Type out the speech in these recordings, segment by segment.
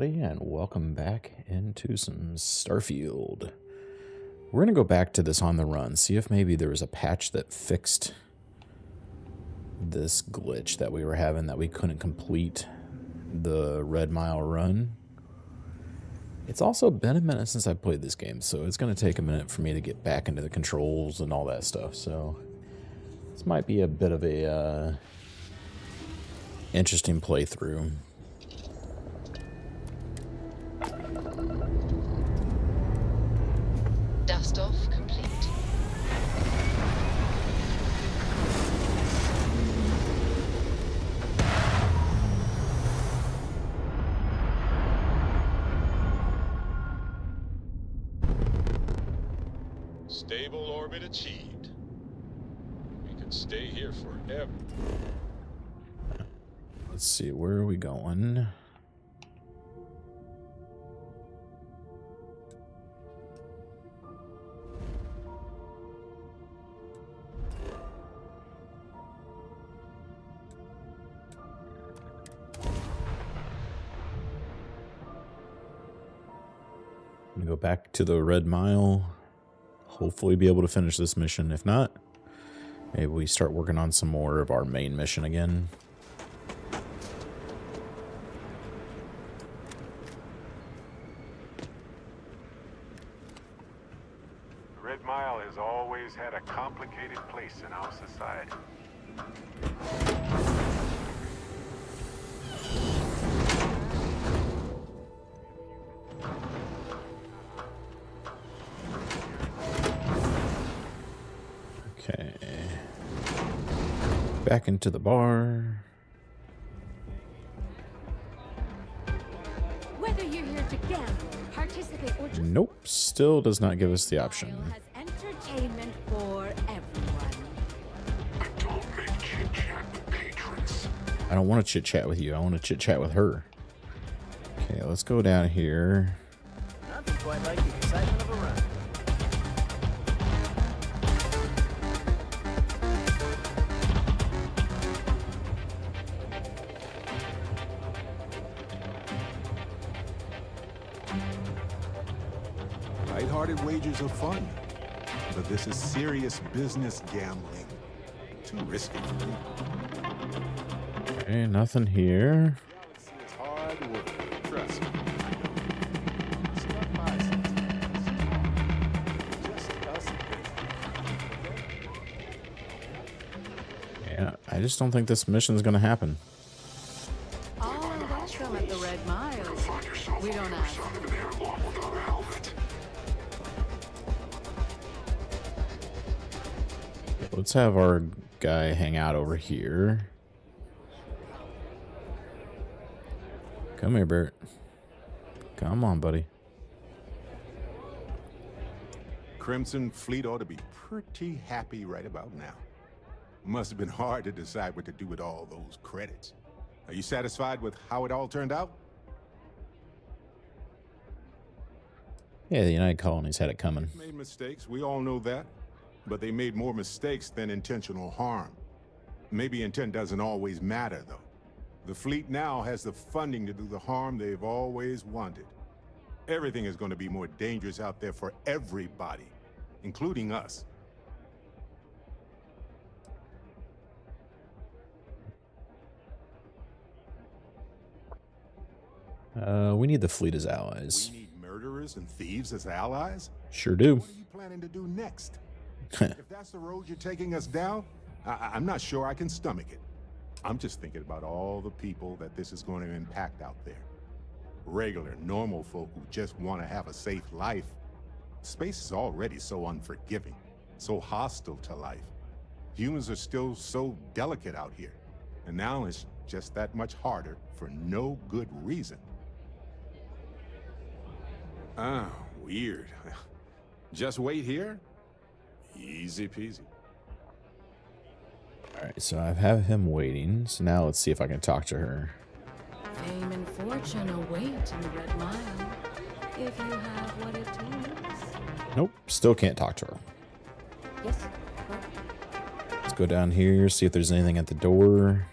everybody, and welcome back into some Starfield. We're going to go back to this on the run, see if maybe there was a patch that fixed this glitch that we were having, that we couldn't complete the Red Mile run. It's also been a minute since I played this game, so it's going to take a minute for me to get back into the controls and all that stuff, so this might be a bit of a interesting playthrough. Dust off complete. Stable orbit achieved. We could stay here forever. Let's see, where are we going? I'm gonna go back to the Red Mile. Hopefully be able to finish this mission. If not, maybe we start working on some more of our main mission again. The Red Mile has always had a complicated place in our society. Okay. Back into the bar. Whether you're here to gamble, participate, or just Nope, still does not give us the option. has entertainment for everyone. Don't make chit-chat with patrons. I don't want to chit-chat with you. I want to chit-chat with her. Okay, let's go down here. Nothing quite like the excitement of a run. Lighthearted wagers are fun, but this is serious business gambling. Too risky for me. Okay, nothing here. Galaxy is hard work, trust me. Stuck by sometimes. Just us and Yeah, I just don't think this mission's gonna happen. All are welcome at the Red Mile. We don't ask. Let's have our guy hang out over here. Come here, Bert. Come on, buddy. Crimson Fleet ought to be pretty happy right about now. Must have been hard to decide what to do with all those credits. Are you satisfied with how it all turned out? Yeah, the United Colonies had it coming. Made mistakes, we all know that. But they made more mistakes than intentional harm. Maybe intent doesn't always matter, though. The fleet now has the funding to do the harm they've always wanted. Everything is going to be more dangerous out there for everybody, including us. We need the fleet as allies. We need murderers and thieves as allies? Sure do. What are you planning to do next? If that's the road you're taking us down, I'm not sure I can stomach it. I'm just thinking about all the people that this is going to impact out there. Regular, normal folk who just want to have a safe life. Space is already so unforgiving, so hostile to life. Humans are still so delicate out here. And now it's just that much harder for no good reason. Ah, weird. Just wait here? Easy peasy. Alright, so I have him waiting. So now let's see if I can talk to her. Fame and fortune await in the Red Mile, if you have what it takes. Nope, still can't talk to her. Yes, Let's go down here, see if there's anything at the door.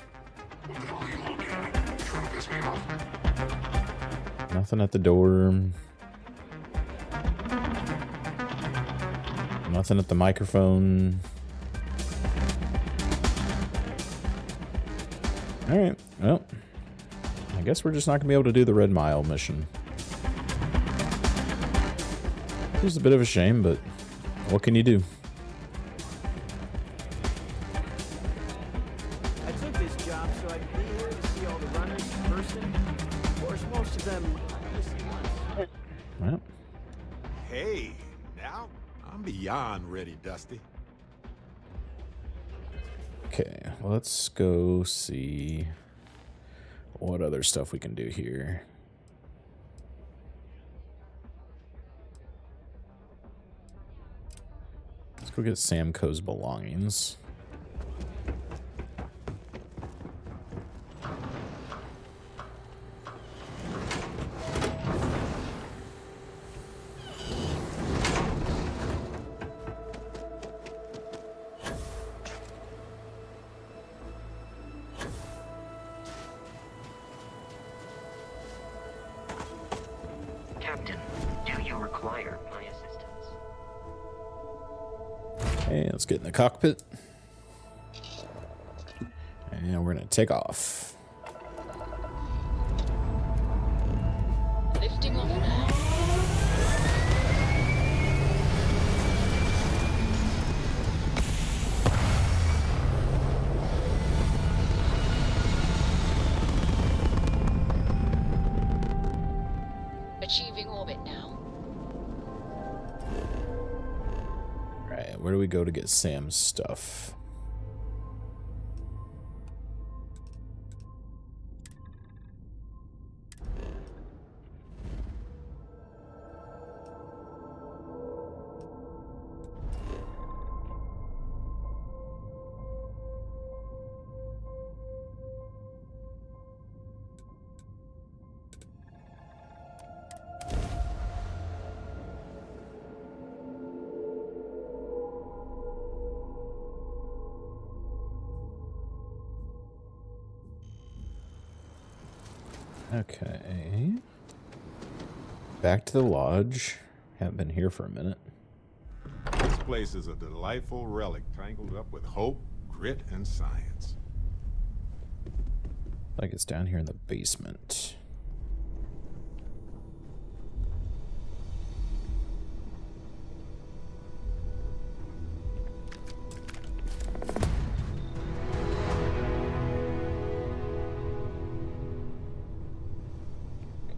Nothing at the door. Nothing at the microphone. Alright, well, I guess we're just not going to be able to do the Red Mile mission. It was a bit of a shame, but what can you do? I took this job so I could be here to see all the runners in person. Of course, most of them I only see once. Well, Hey, now I'm beyond ready, Dusty. okay, let's go see what other stuff we can do here. Let's go get Samco's belongings. Captain, do you require my assistance? Okay, let's get in the cockpit. And we're going to take off. Lifting off now. Achieving orbit now. Alright, where do we go to get Sam's stuff? Okay. Back to the lodge. Haven't been here for a minute. This place is a delightful relic tangled up with hope, grit, and science. Like it's down here in the basement.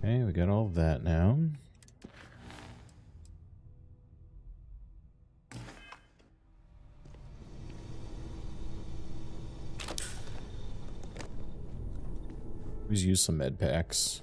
Okay, we got all that now. Always use some med packs.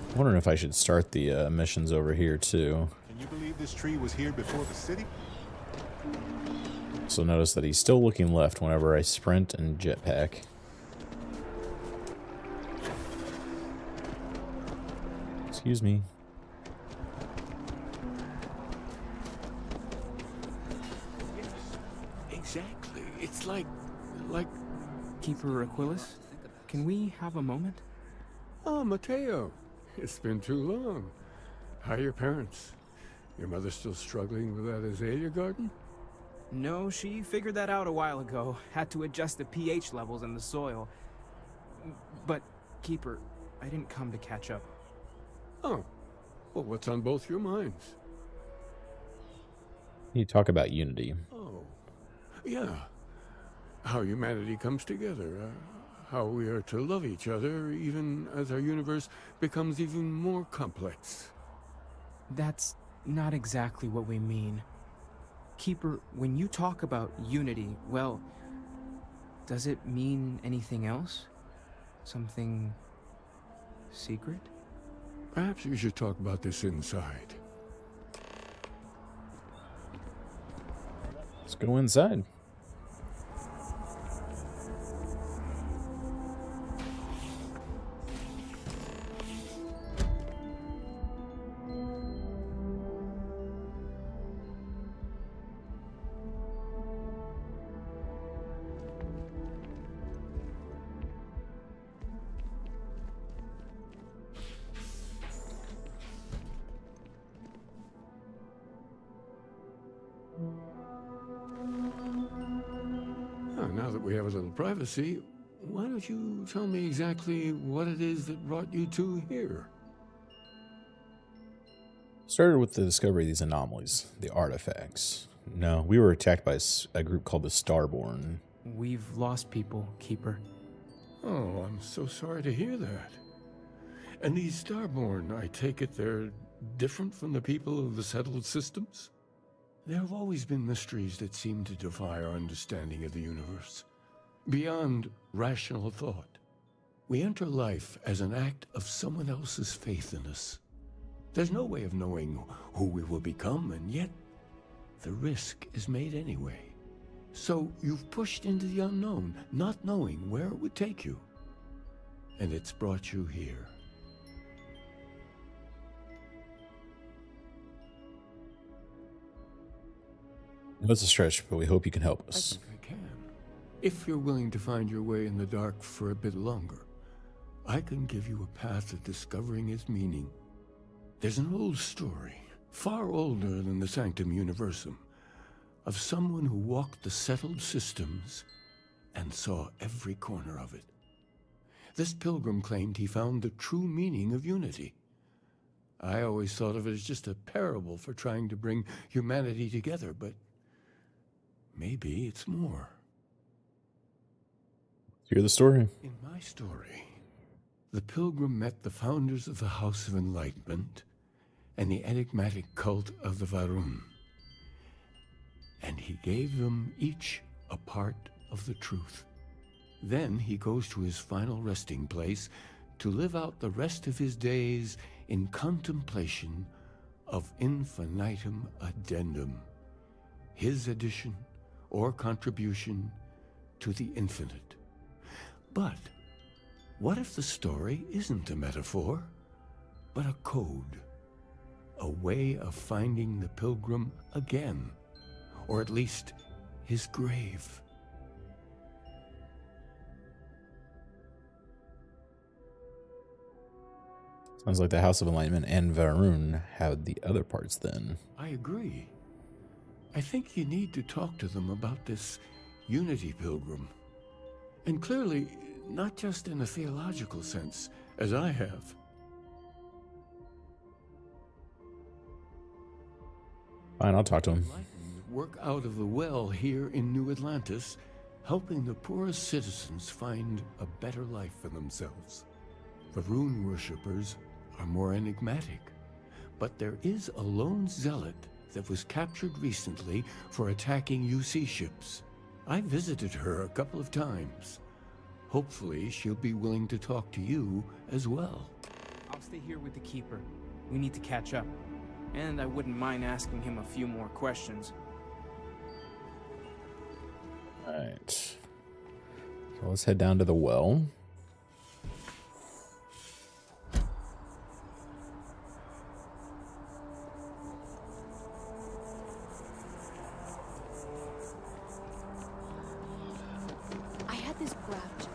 I'm wondering if I should start the missions over here too. Can you believe this tree was here before the city? So notice that he's still looking left whenever I sprint and jetpack. Excuse me. Exactly. It's like... Keeper Aquilus, can we have a moment? Oh, Mateo. It's been too long. How are your parents? Your mother still struggling with that azalea garden? No, she figured that out a while ago. Had to adjust the pH levels in the soil. But, Keeper, I didn't come to catch up. Oh. Well, what's on both your minds? You talk about unity. Oh. Yeah. How humanity comes together. How we are to love each other even as our universe becomes even more complex. That's not exactly what we mean. Keeper, when you talk about unity, well, does it mean anything else? Something secret? Perhaps we should talk about this inside. Let's go inside. Now that we have a little privacy, why don't you tell me exactly what it is that brought you two here? Started with the discovery of these anomalies, the artifacts. No, we were attacked by a group called the Starborn. We've lost people, Keeper. Oh, I'm so sorry to hear that. And these Starborn, I take it they're different from the people of the settled systems? There have always been mysteries that seem to defy our understanding of the universe, beyond rational thought. We enter life as an act of someone else's faith in us. There's no way of knowing who we will become, and yet the risk is made anyway. So you've pushed into the unknown, not knowing where it would take you. And it's brought you here. It's a stretch, but we hope you can help I us. think I can. If you're willing to find your way in the dark for a bit longer, I can give you a path to discovering its meaning. There's an old story, far older than the Sanctum Universum, of someone who walked the settled systems and saw every corner of it. This pilgrim claimed he found the true meaning of unity. I always thought of it as just a parable for trying to bring humanity together, but maybe it's more. Hear the story. In my story, the pilgrim met the founders of the House of Enlightenment and the enigmatic cult of the Varun. And he gave them each a part of the truth. Then he goes to his final resting place to live out the rest of his days in contemplation of infinitum addendum, his addition or contribution to the infinite. But what if the story isn't a metaphor, but a code? A way of finding the pilgrim again, or at least his grave. Sounds like the House of Enlightenment and Varun had the other parts then. I agree. I think you need to talk to them about this unity pilgrim. And clearly, not just in a theological sense, as I have. Fine, I'll talk to him. Enlightened work out of the well here in New Atlantis, helping the poorest citizens find a better life for themselves. The rune worshippers are more enigmatic, but there is a lone zealot that was captured recently for attacking UC ships. I visited her a couple of times. Hopefully, she'll be willing to talk to you as well. I'll stay here with the Keeper. We need to catch up. And I wouldn't mind asking him a few more questions. Alright. So let's head down to the well. I had this grabbed.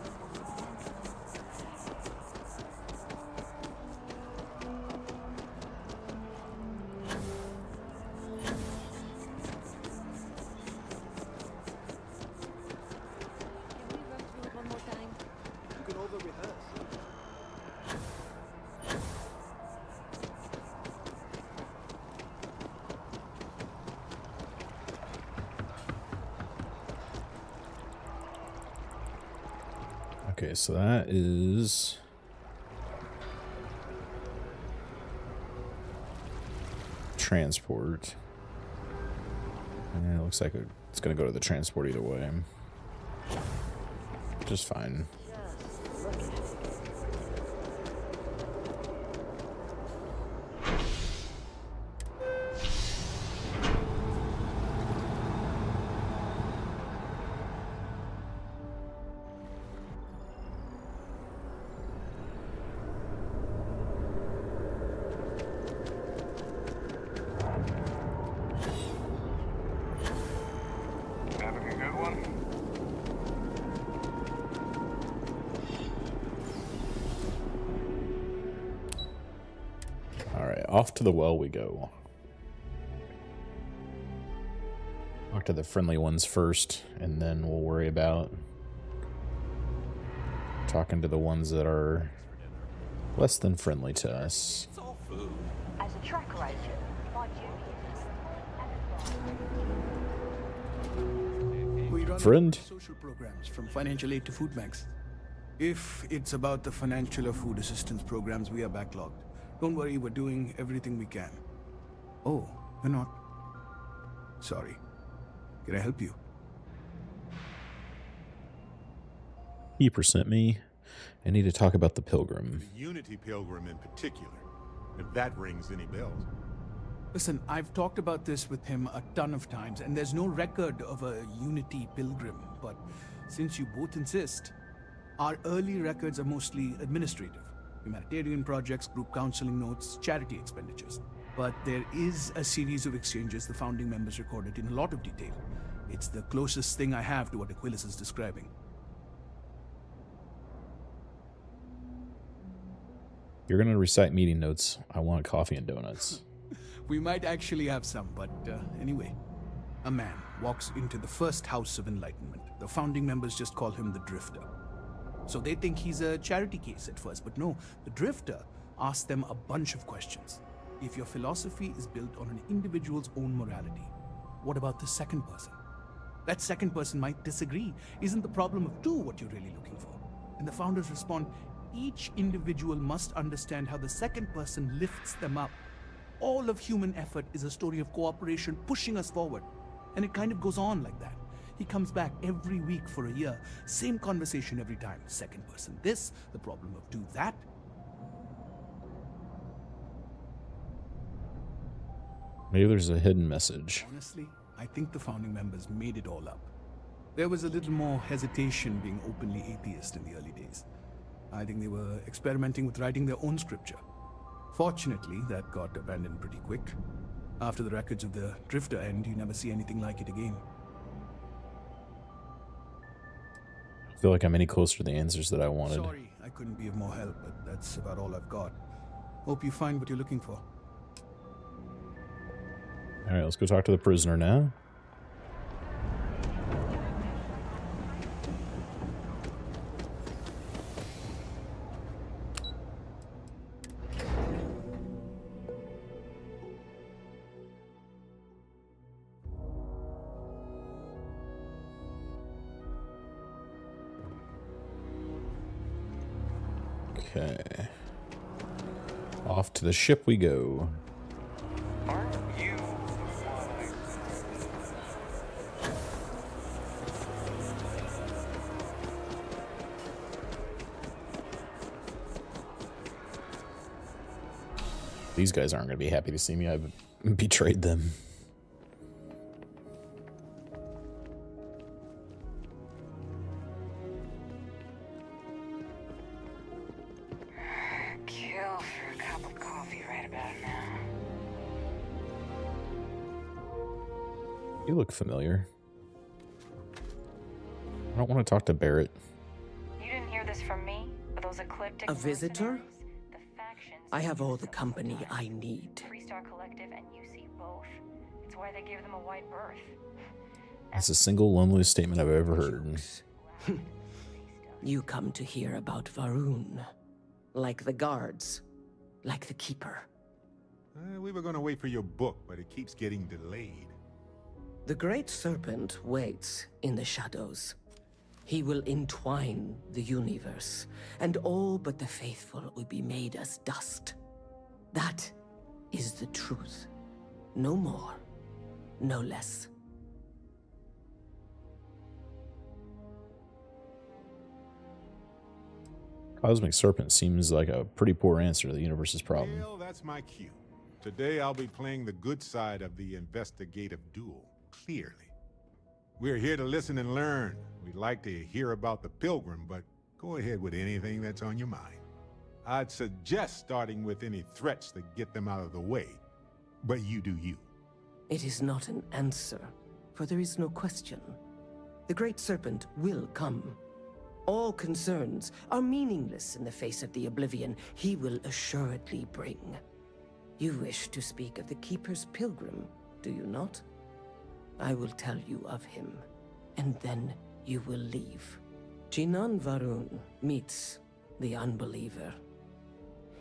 Okay, so that is transport. And it looks like it's going to go to the transport either way. Just fine. off to the well we go. Talk to the friendly ones first, and then we'll worry about talking to the ones that are less than friendly to us. It's all food. As a tracker agent, my duty We run Friend? social programs from financial aid to food banks. If it's about the financial or food assistance programs, we are backlogged. Don't worry, we're doing everything we can. Oh, we're not. Sorry. Can I help you? Keeper sent me. I need to talk about the Pilgrim. The Unity Pilgrim in particular, if that rings any bells. Listen, I've talked about this with him a ton of times, and there's no record of a Unity Pilgrim. But since you both insist, our early records are mostly administrative. Humanitarian projects, group counseling notes, charity expenditures. But there is a series of exchanges the founding members recorded in a lot of detail. It's the closest thing I have to what Aquilus is describing. You're going to recite meeting notes. I want coffee and donuts. We might actually have some, but anyway. A man walks into the first House of Enlightenment. The founding members just call him the Drifter. So they think he's a charity case at first, but no, the Drifter asks them a bunch of questions. If your philosophy is built on an individual's own morality, what about the second person? That second person might disagree. Isn't the problem of two what you're really looking for? And the founders respond, each individual must understand how the second person lifts them up. All of human effort is a story of cooperation pushing us forward. And it kind of goes on like that. He comes back every week for a year. Same conversation every time. Second person this, the problem of two that. Maybe there's a hidden message. Honestly, I think the founding members made it all up. There was a little more hesitation being openly atheist in the early days. I think they were experimenting with writing their own scripture. Fortunately, that got abandoned pretty quick. After the records of the Drifter end, you never see anything like it again. I feel like I'm any closer to the answers that I wanted. Sorry, I couldn't be of more help, but that's about all I've got. Hope you find what you're looking for. All right, let's go talk to the prisoner now. Okay. Off to the ship we go. Aren't you These guys aren't going to be happy to see me. I've betrayed them. kill for a cup of coffee right about now? You look familiar. I don't want to talk to Barrett. You didn't hear this from me? But those ecliptic A visitor? mercenaries? The factions I have all the use company them I need. Freestar Collective and UC both. It's why they gave them a white birth. That's the single loneliest statement I've ever heard. You come to hear about Varun. Like the guards. Like the Keeper. We were going to wait for your book, but it keeps getting delayed. The Great Serpent waits in the shadows. He will entwine the universe, and all but the faithful will be made as dust. That is the truth. No more, no less. Cosmic Serpent seems like a pretty poor answer to the universe's problem. Well, that's my cue. Today I'll be playing the good side of the investigative duel, clearly. We're here to listen and learn. We'd like to hear about the Pilgrim, but go ahead with anything that's on your mind. I'd suggest starting with any threats to get them out of the way, but you do you. It is not an answer, for there is no question. The Great Serpent will come. All concerns are meaningless in the face of the oblivion he will assuredly bring. You wish to speak of the Keeper's Pilgrim, do you not? I will tell you of him, and then you will leave. Jinan Varun meets the unbeliever.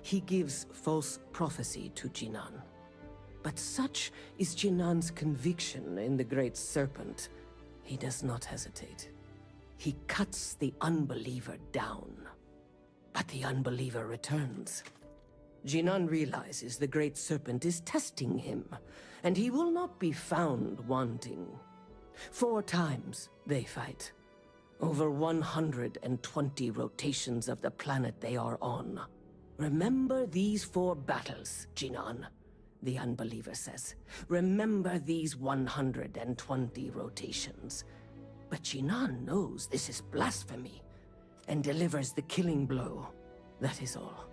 He gives false prophecy to Jinan. But such is Jinan's conviction in the Great Serpent, he does not hesitate. He cuts the unbeliever down. But the unbeliever returns. Jinan realizes the Great Serpent is testing him, and he will not be found wanting. 4 times they fight. Over 120 rotations of the planet they are on. Remember these 4 battles, Jinan, the unbeliever says. Remember these 120 rotations. But Jinan knows this is blasphemy, and delivers the killing blow. That is all.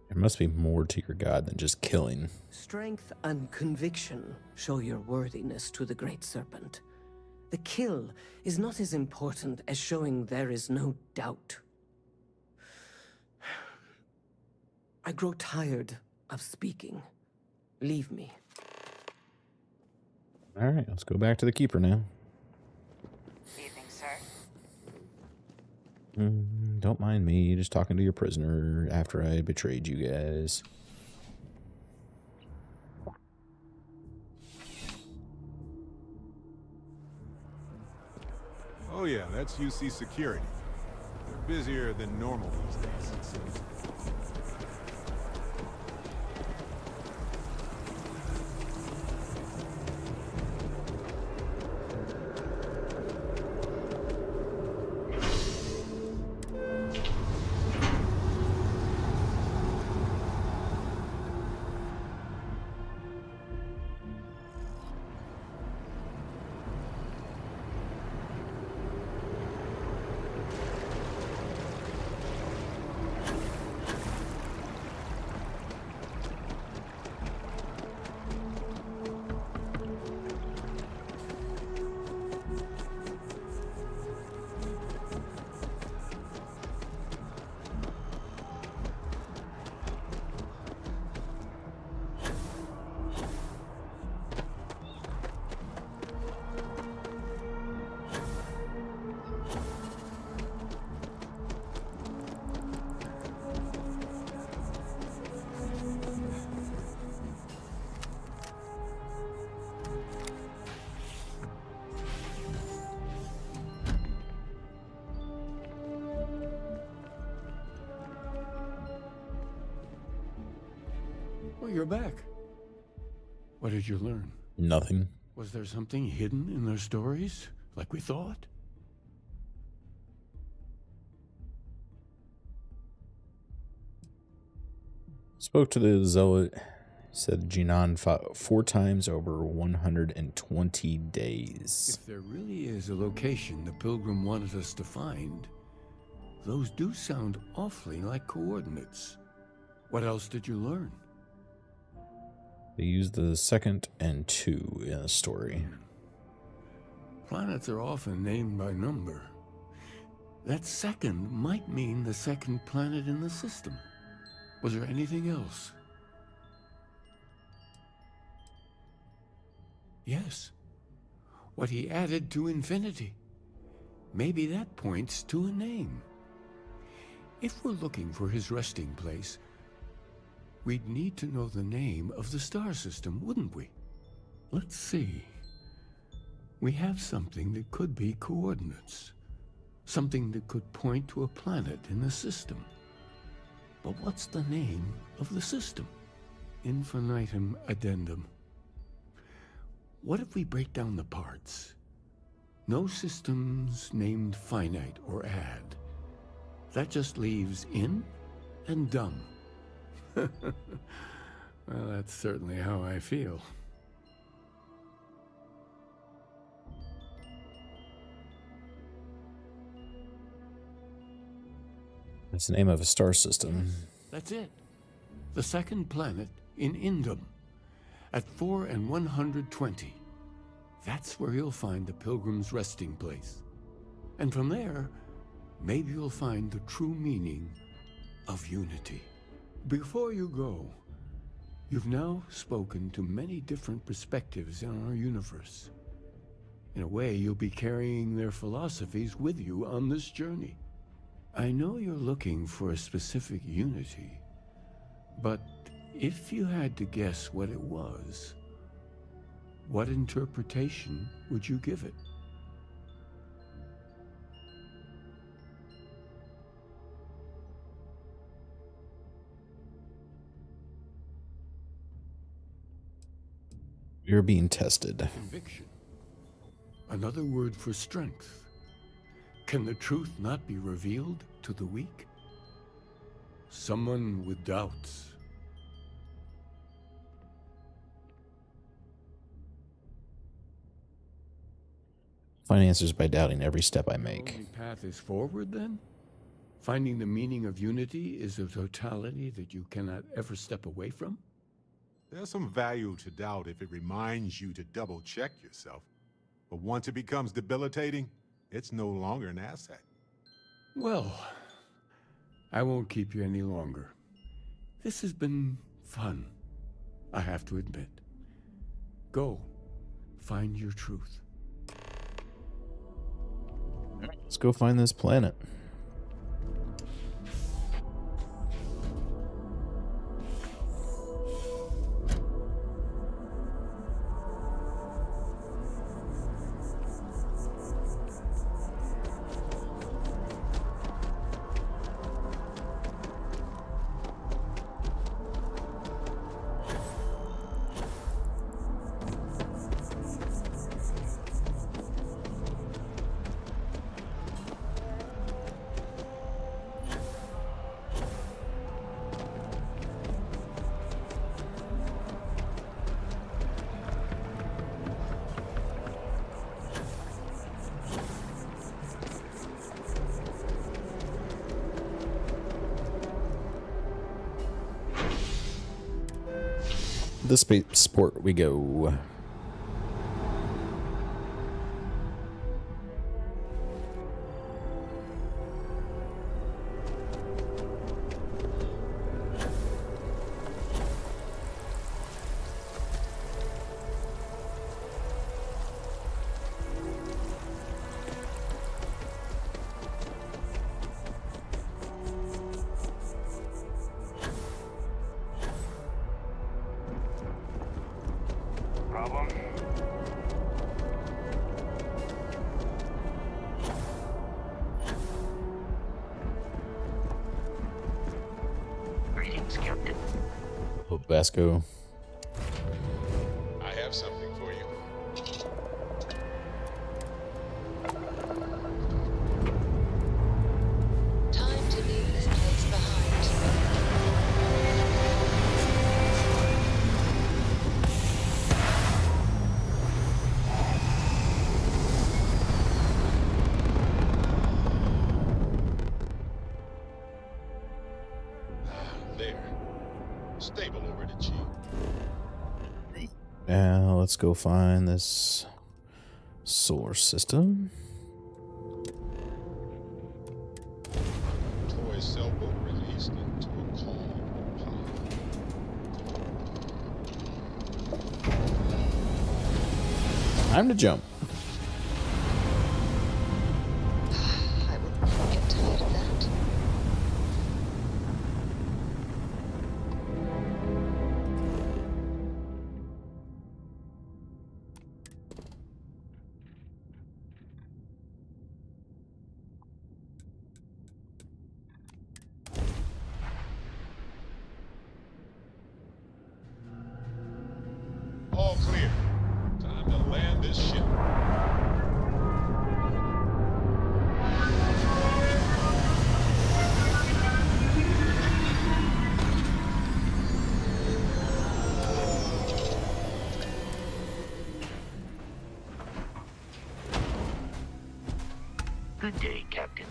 There must be more to your God than just killing. Strength and conviction show your worthiness to the Great Serpent. The kill is not as important as showing there is no doubt. I grow tired of speaking. Leave me. All right, let's go back to the Keeper now. Evening, sir. Don't mind me, just talking to your prisoner after I betrayed you guys. Oh yeah, that's UC security. They're busier than normal these days, it seems. Well, you're back. What did you learn? Nothing. Was there something hidden in their stories, like we thought? Spoke to the zealot. Said Jinan fought 4 times over 120 days. If there really is a location the Pilgrim wanted us to find, those do sound awfully like coordinates. What else did you learn? They used the 2nd and 2 in a story. Planets are often named by number. That 2nd might mean the 2nd planet in the system. Was there anything else? Yes. What he added to infinity. Maybe that points to a name. If we're looking for his resting place, we'd need to know the name of the star system, wouldn't we? Let's see. We have something that could be coordinates. Something that could point to a planet in the system. But what's the name of the system? Infinitum addendum. What if we break down the parts? No systems named finite or add. That just leaves in and dumb. Well, that's certainly how I feel. That's the name of a star system. That's it. The 2nd planet in Indum. At 4 and 120. That's where you'll find the Pilgrim's resting place. And from there, maybe you'll find the true meaning of unity. Before you go, you've now spoken to many different perspectives in our universe. In a way, you'll be carrying their philosophies with you on this journey. I know you're looking for a specific unity, but if you had to guess what it was, what interpretation would you give it? You're being tested. Conviction. Another word for strength. Can the truth not be revealed to the weak? Someone with doubts. Find answers by doubting every step I The make. only path is forward, then? Finding the meaning of unity is a totality that you cannot ever step away from? There's some value to doubt if it reminds you to double-check yourself. But once it becomes debilitating, it's no longer an asset. Well, I won't keep you any longer. This has been fun, I have to admit. Go, find your truth. Let's go find this planet. This spaceport we go. Vasco. I have something for you. Time to leave this place behind. There. Stable already, Chief. Now let's go find this solar system. Toy sailboat released into a calm pond. Time to jump. I will get tired of that. All clear. Time to land this ship. Good day, Captain.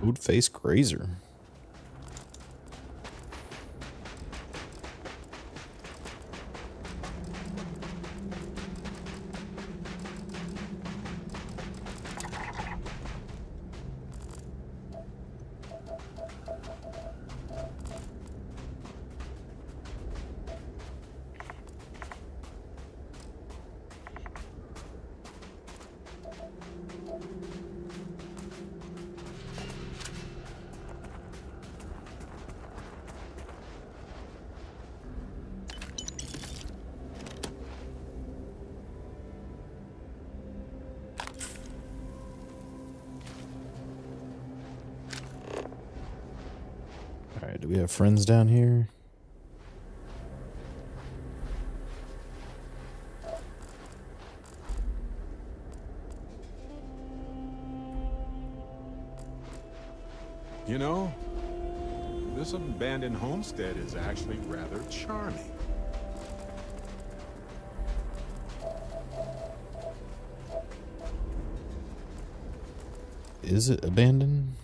Toad-faced grazer. Alright, do we have friends down here? You know, this abandoned homestead is actually rather charming. Is it abandoned?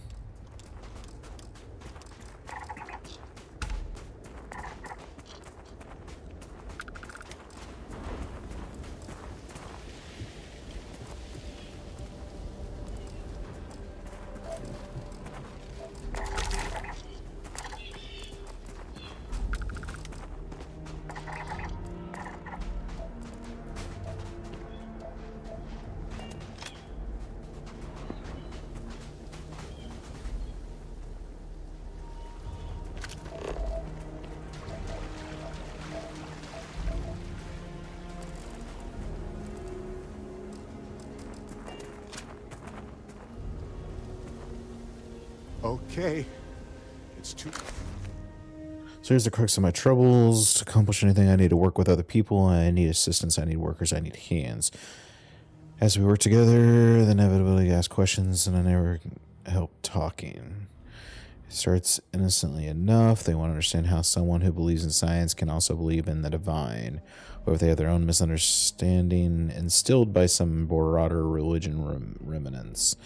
Okay, it's too... So here's the crux of my troubles. To accomplish anything, I need to work with other people. I need assistance. I need workers. I need hands. As we work together, they inevitably ask questions, and I never help talking. It starts innocently enough. They want to understand how someone who believes in science can also believe in the divine, or if they have their own misunderstanding instilled by some broader religion remnants.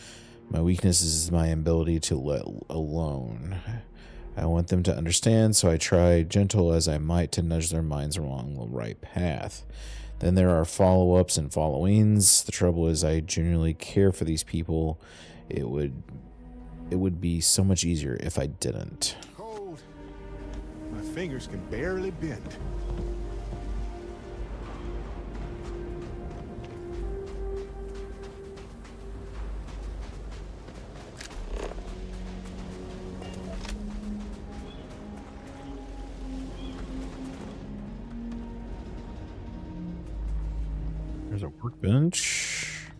My weakness is my ability to let alone. I want them to understand, so I try, gentle as I might, to nudge their minds along the right path. Then there are follow-ups and followings. The trouble is I genuinely care for these people. It would be so much easier if I didn't. Cold. My fingers can barely bend. There's a workbench.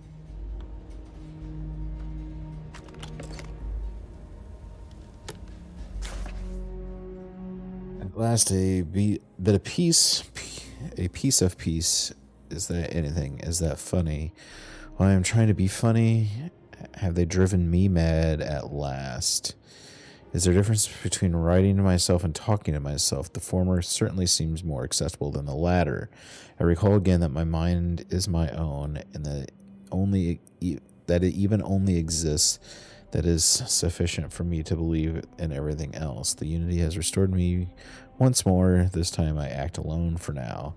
At last, a piece of peace. Is that anything? Is that funny? While I am trying to be funny, have they driven me mad at last? Is there a difference between writing to myself and talking to myself? The former certainly seems more accessible than the latter. I recall again that my mind is my own, and that it even only exists that is sufficient for me to believe in everything else. The unity has restored me once more. This time I act alone for now.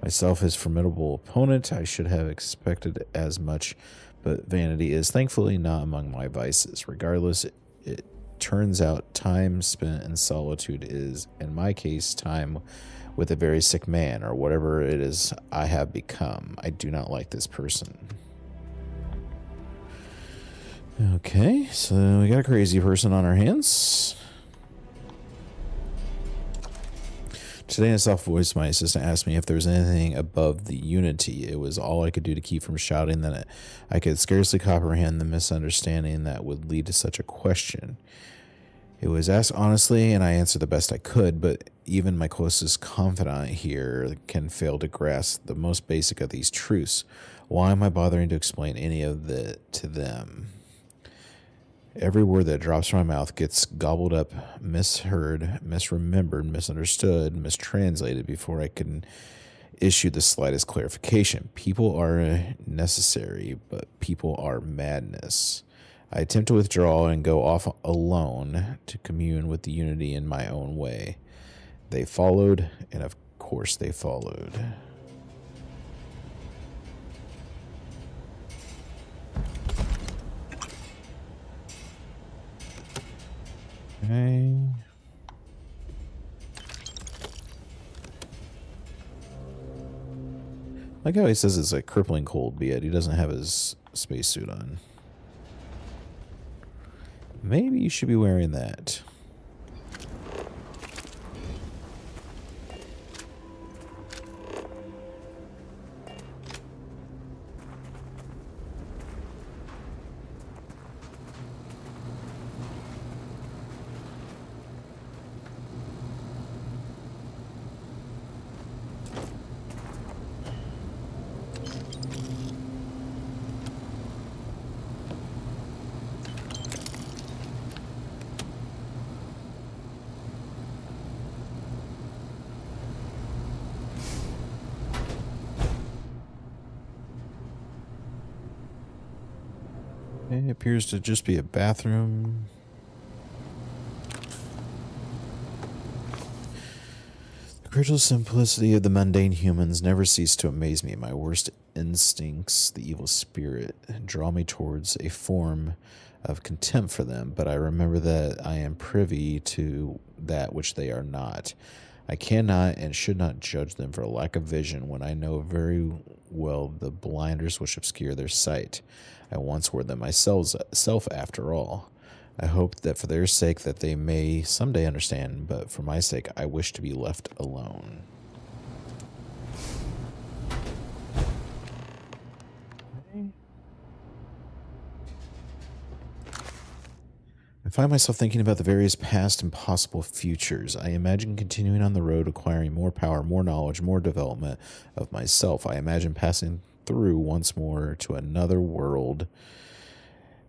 Myself is a formidable opponent. I should have expected as much, but vanity is thankfully not among my vices. Regardless, it turns out time spent in solitude is, in my case, time with a very sick man, or whatever it is I have become. I do not like this person. Okay, so we got a crazy person on our hands. Today, a soft voice, my assistant asked me if there was anything above the unity. It was all I could do to keep from shouting that I could scarcely comprehend the misunderstanding that would lead to such a question. It was asked honestly, and I answered the best I could, but even my closest confidant here can fail to grasp the most basic of these truths. Why am I bothering to explain any of it to them? Every word that drops from my mouth gets gobbled up, misheard, misremembered, misunderstood, mistranslated before I can issue the slightest clarification. People are necessary, but people are madness. I attempt to withdraw and go off alone to commune with the unity in my own way. They followed, and of course they followed. Okay. Like how he says it's like crippling cold, but yet he doesn't have his spacesuit on. Maybe you should be wearing that. It appears to just be a bathroom. The cruel simplicity of the mundane humans never cease to amaze me. My worst instincts, the evil spirit, draw me towards a form of contempt for them, but I remember that I am privy to that which they are not. I cannot and should not judge them for a lack of vision when I know very well the blinders which obscure their sight. I once wore them myself after all. I hope that for their sake that they may someday understand, but for my sake I wish to be left alone. I find myself thinking about the various past and possible futures. I imagine continuing on the road, acquiring more power, more knowledge, more development of myself. I imagine passing through once more to another world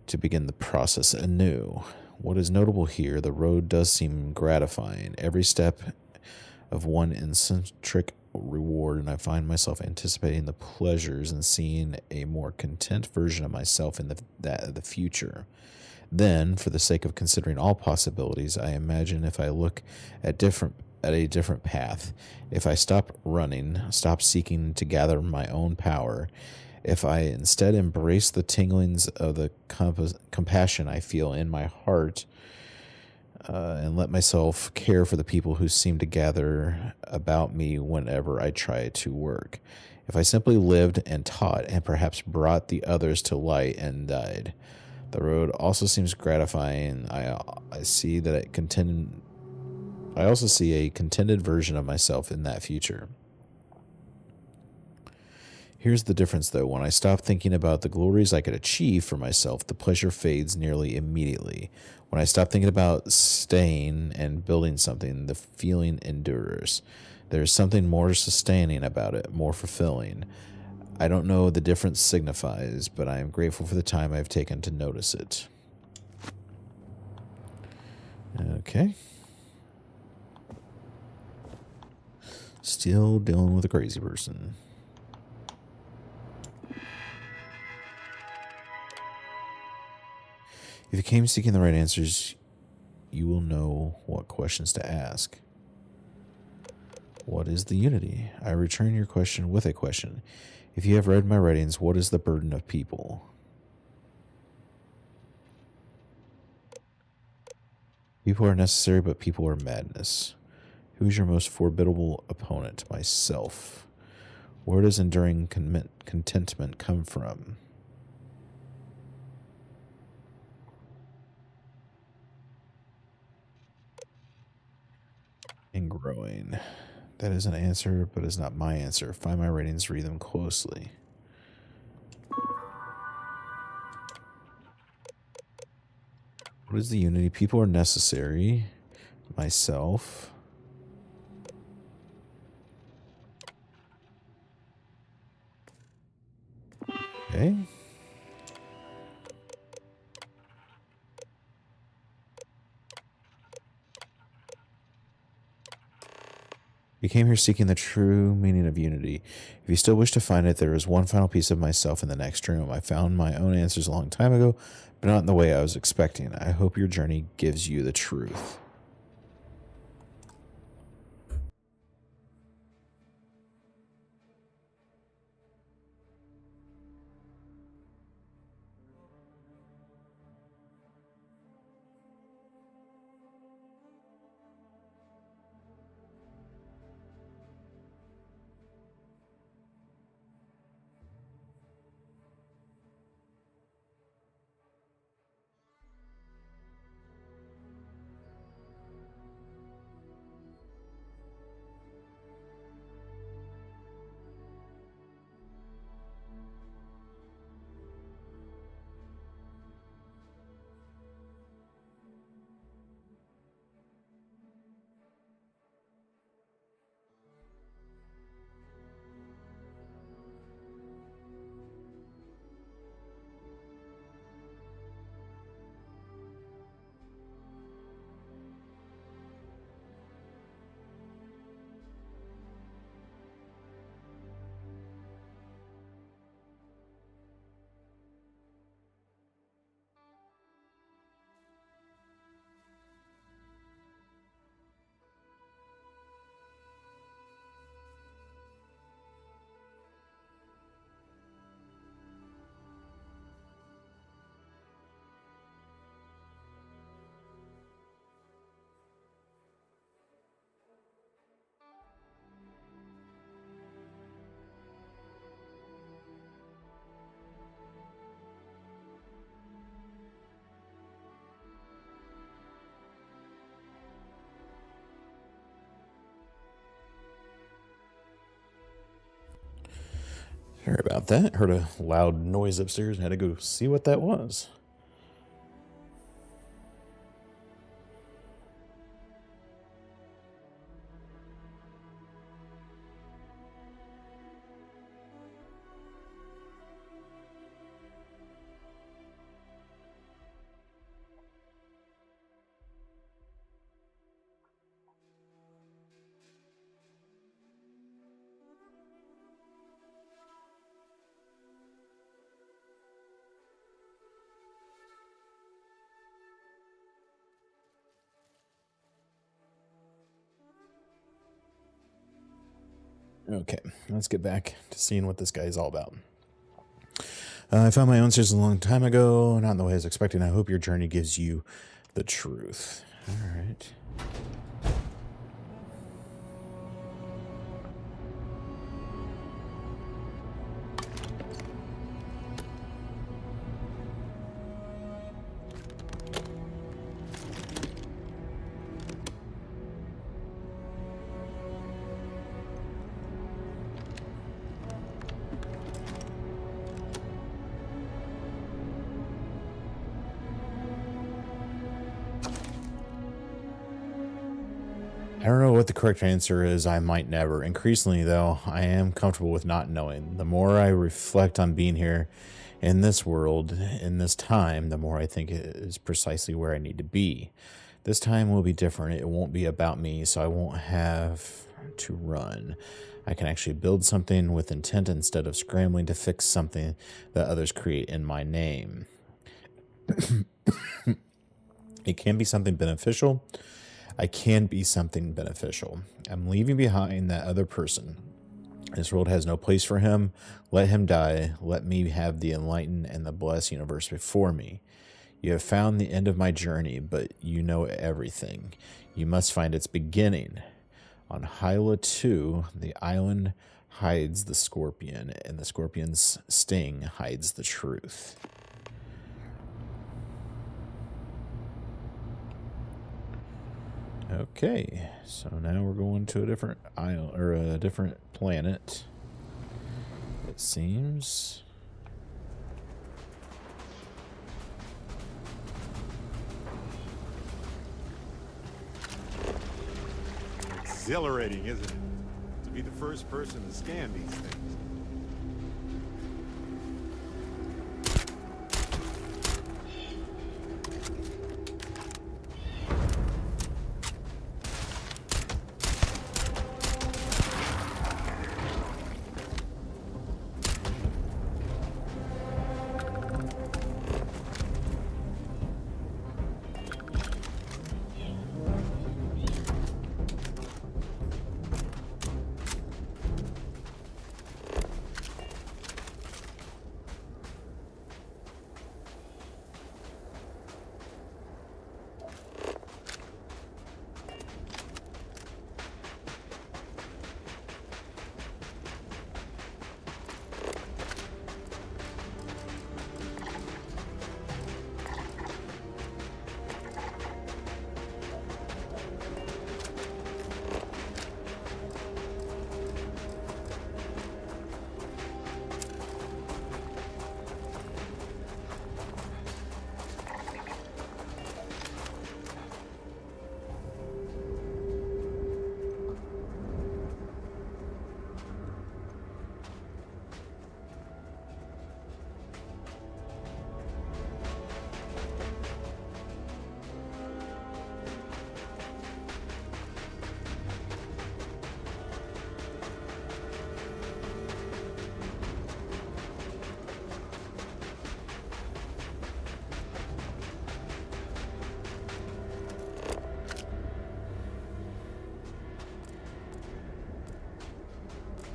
to begin the process anew. What is notable here, the road does seem gratifying. Every step of one eccentric reward, and I find myself anticipating the pleasures and seeing a more content version of myself in the future. Then, for the sake of considering all possibilities, I imagine if I look at a different path, if I stop running, stop seeking to gather my own power, if I instead embrace the tinglings of the compassion I feel in my heart, and let myself care for the people who seem to gather about me whenever I try to work. If I simply lived and taught and perhaps brought the others to light and died. The road also seems gratifying. I see that I also see a contented version of myself in that future. Here's the difference, though. When I stop thinking about the glories I could achieve for myself, the pleasure fades nearly immediately. When I stop thinking about staying and building something, the feeling endures. There's something more sustaining about it, more fulfilling. I don't know what the difference signifies, but I am grateful for the time I've taken to notice it. Okay. Still dealing with a crazy person. If you came seeking the right answers, you will know what questions to ask. What is the unity? I return your question with a question. If you have read my writings, what is the burden of people? People are necessary, but people are madness. Who is your most formidable opponent? Myself. Where does enduring contentment come from? And growing. That is an answer, but is not my answer. Find my ratings, read them closely. What is the unity? People are necessary. Myself. Okay. We came here seeking the true meaning of unity. If you still wish to find it, there is one final piece of myself in the next room. I found my own answers a long time ago, but not in the way I was expecting. I hope your journey gives you the truth. Sorry about that. Heard a loud noise upstairs and had to go see what that was. Okay, let's get back to seeing what this guy is all about. I found my answers a long time ago, not in the way I was expecting. I hope your journey gives you the truth. All right. I don't know what the correct answer is. I might never. Increasingly, though, I am comfortable with not knowing. The more I reflect on being here in this world, in this time, the more I think it is precisely where I need to be. This time will be different. It won't be about me, so I won't have to run. I can actually build something with intent instead of scrambling to fix something that others create in my name. It can be something beneficial. I can be something beneficial. I'm leaving behind that other person. This world has no place for him. Let him die. Let me have the enlightened and the blessed universe before me. You have found the end of my journey, but you know everything. You must find its beginning. On Hyla 2, the island hides the scorpion, and the scorpion's sting hides the truth. Okay, so now we're going to a different island, or a different planet, it seems. Exhilarating, isn't it? To be the first person to scan these things.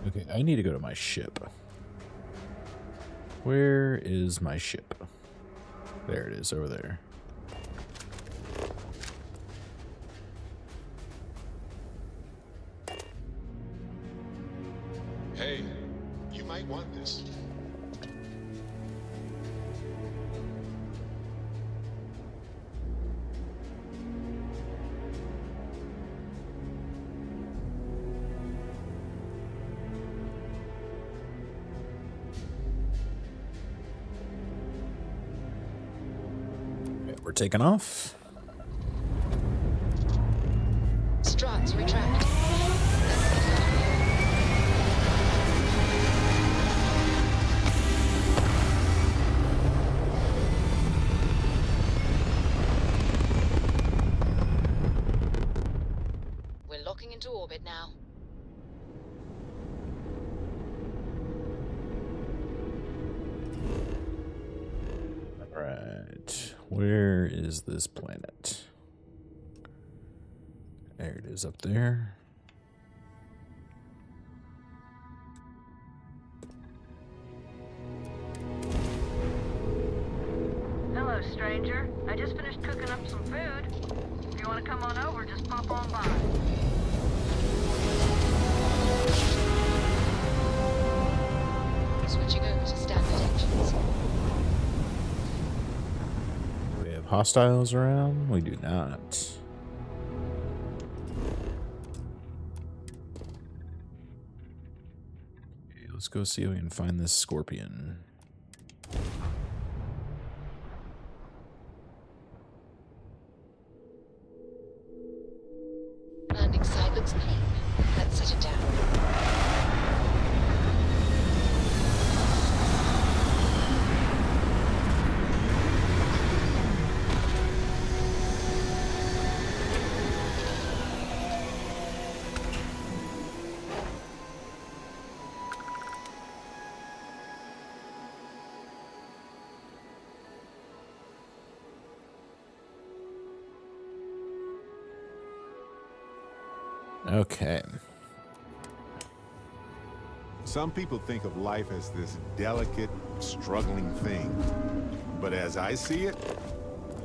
Okay, I need to go to my ship. Where is my ship? There it is, over there. Hey, you might want this. We're taking off. Struts retract. We're locking into orbit now. All right. Where is this planet? There it is up there. Hello, stranger. I just finished cooking up some food. If you want to come on over, just pop on by. Switching over to standard engines. We have hostiles around? We do not. Okay, let's go see if we can find this scorpion. Landing site looks clean. Let's set it down. Okay. Some people think of life as this delicate, struggling thing. But as I see it,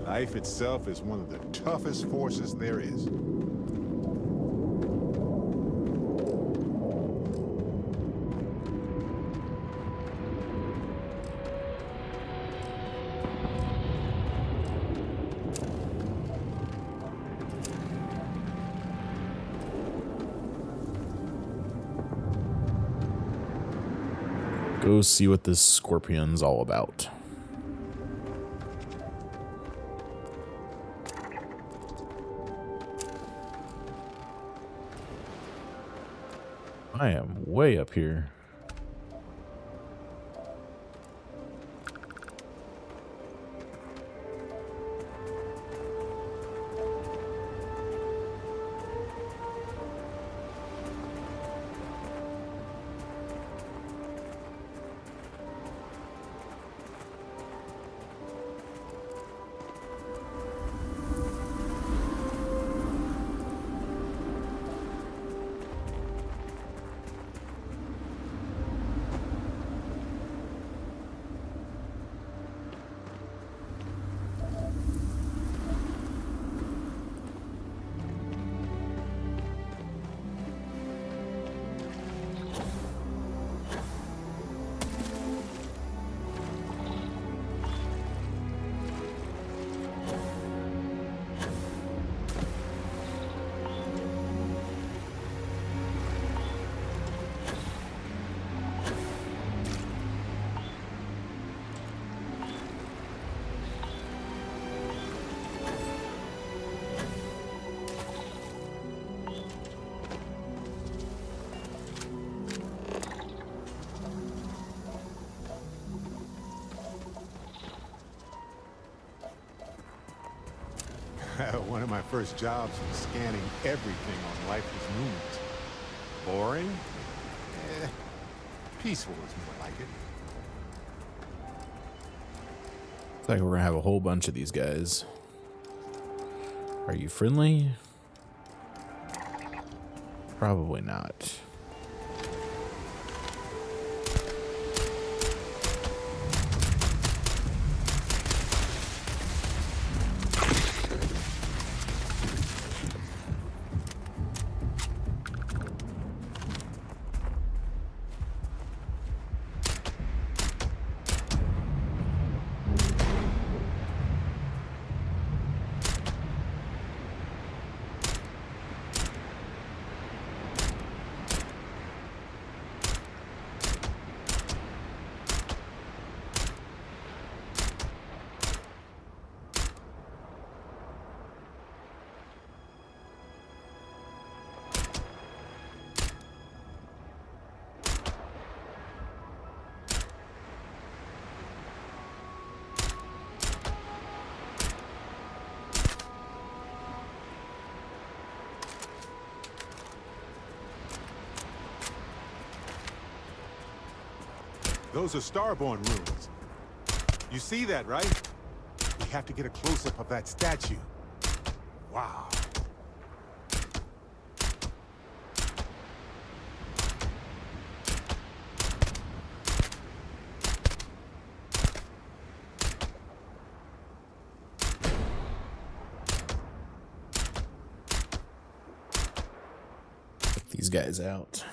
life itself is one of the toughest forces there is. Go see what this scorpion's all about. I am way up here. One of my first jobs was scanning everything on lifeless moons. Boring? Peaceful is more like it. Looks like we're gonna have a whole bunch of these guys. Are you friendly? Probably not. Those are Starborn ruins. You see that, right? We have to get a close-up of that statue. Wow. Check these guys out.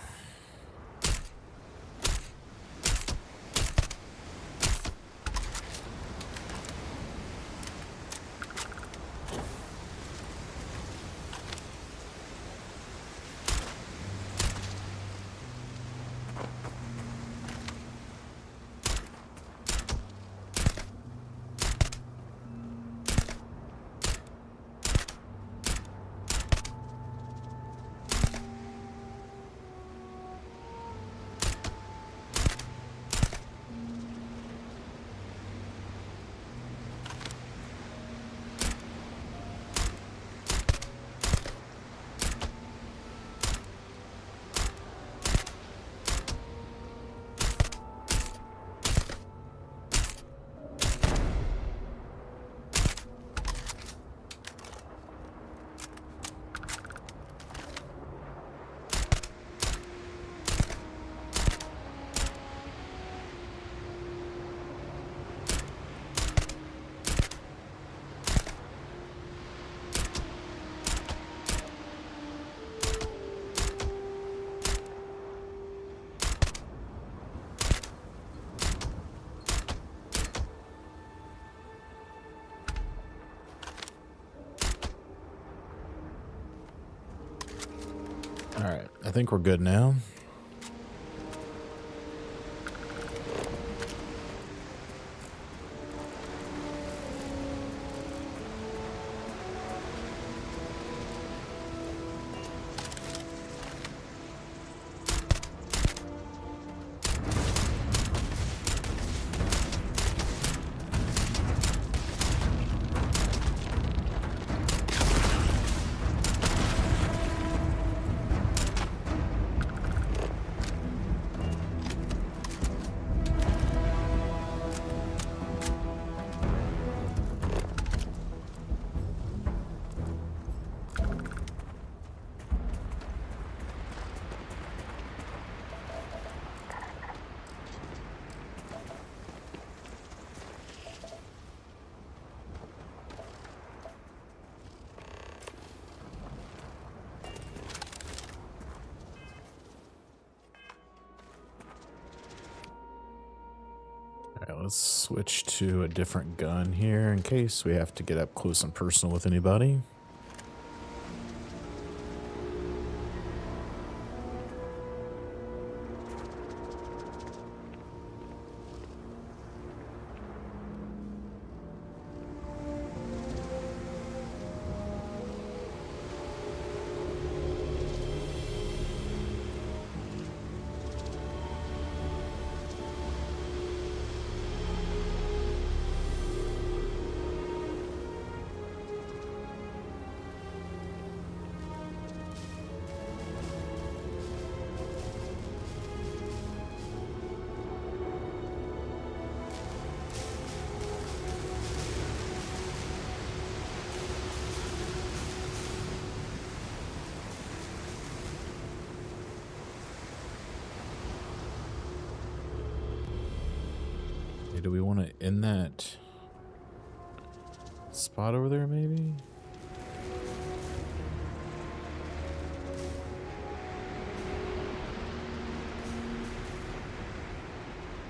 All right, I think we're good now. All right, let's switch to a different gun here in case we have to get up close and personal with anybody. Do we want to end that spot over there, maybe?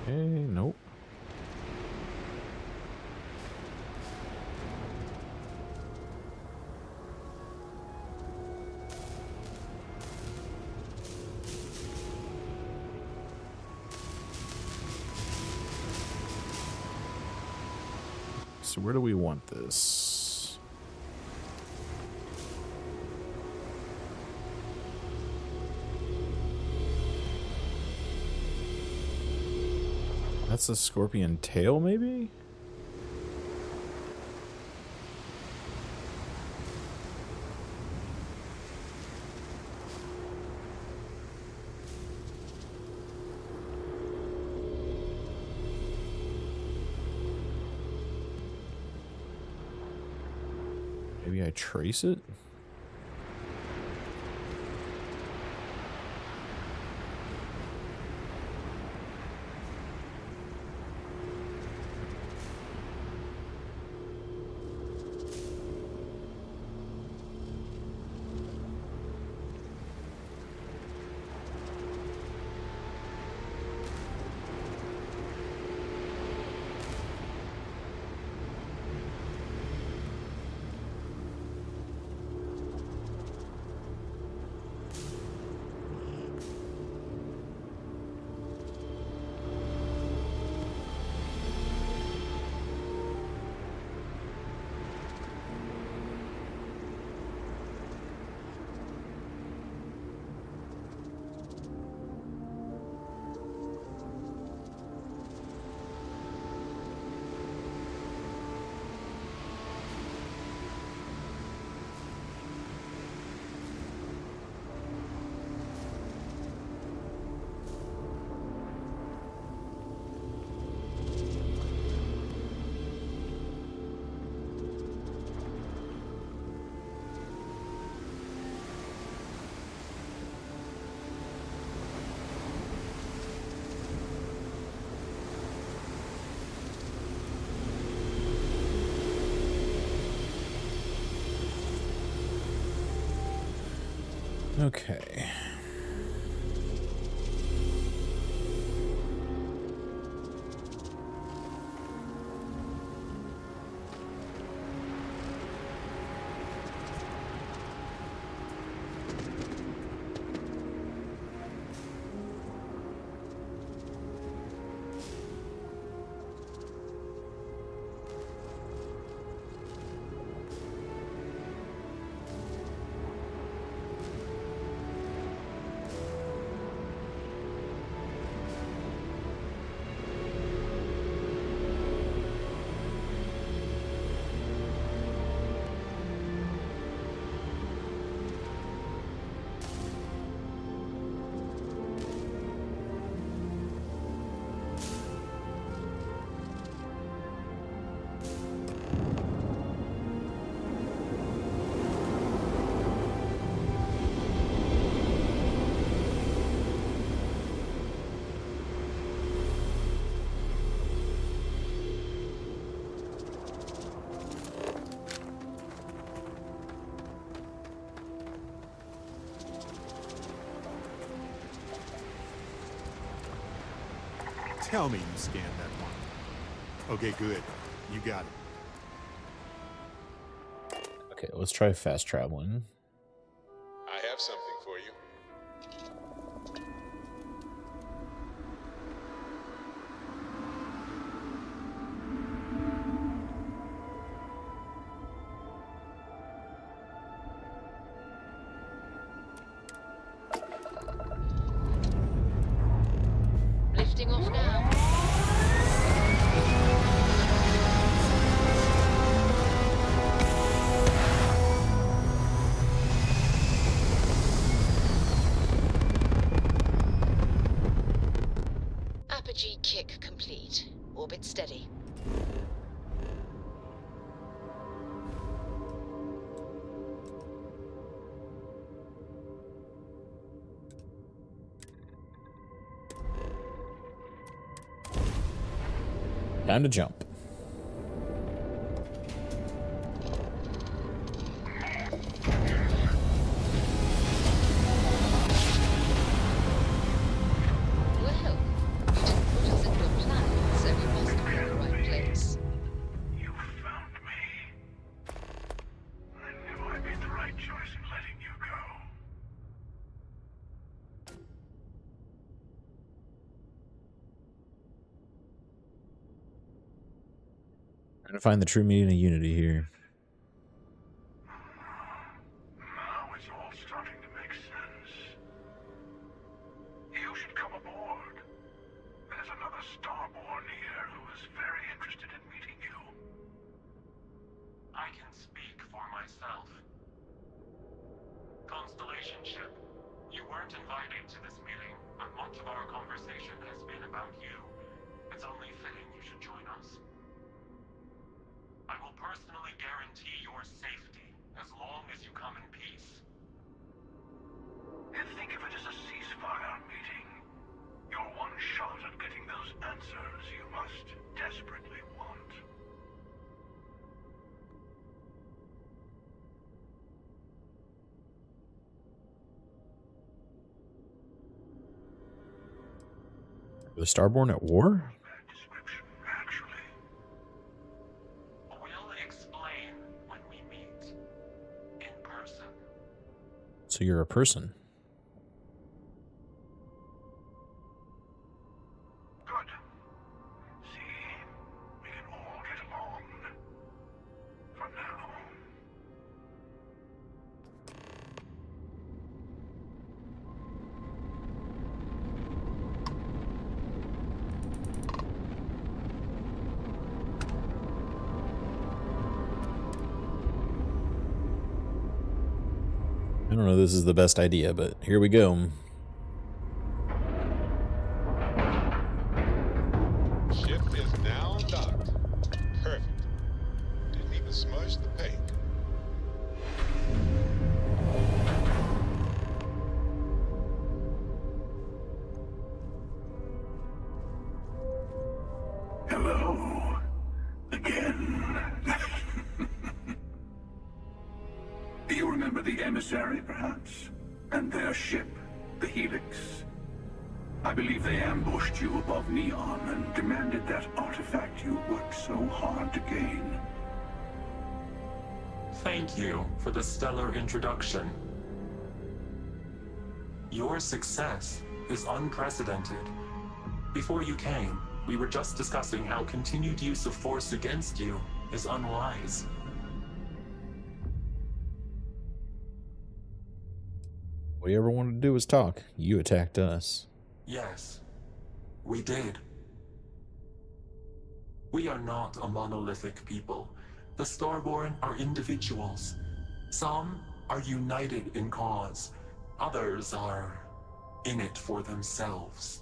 Hey, nope. So where do we want this? That's a scorpion tail, maybe? Maybe I trace it? Okay. Tell me you scanned that one. Okay, good. You got it. Okay, let's try fast traveling. I have something for you. Lifting off now. Apogee kick complete. Orbit steady. Time to jump. Well, you didn't put us in your plan, so we must be in the right place. You found me. I knew I made the right choice in letting you go. Trying to find the true meaning of unity here. Now it's all starting to make sense. You should come aboard. There's another starborn here who is very interested in meeting you. I can speak for myself. Constellation ship, you weren't invited to this meeting, but much of our conversation has been about you. It's only fitting you should join us. I will personally guarantee your safety And think of it as a ceasefire meeting. Your one shot at getting those answers you must desperately want. The Starborn at war? We'll explain when we meet in person. So you're a person. Good. See, we can all get along. For now. I don't know if this is the best idea, but here we go. Ship is now docked. Perfect. Didn't even smudge the paint. Hello. Again. Do you remember the emissary, perhaps? And their ship, the Helix? I believe they ambushed you above Neon and demanded that artifact you worked so hard to gain. Thank you for the stellar introduction. Your success is unprecedented. Before you came, we were just discussing how continued use of force against you is unwise. All you ever wanted to do was talk. You attacked us. Yes, we did. We are not a monolithic people. The Starborn are individuals. Some are united in cause. Others are in it for themselves.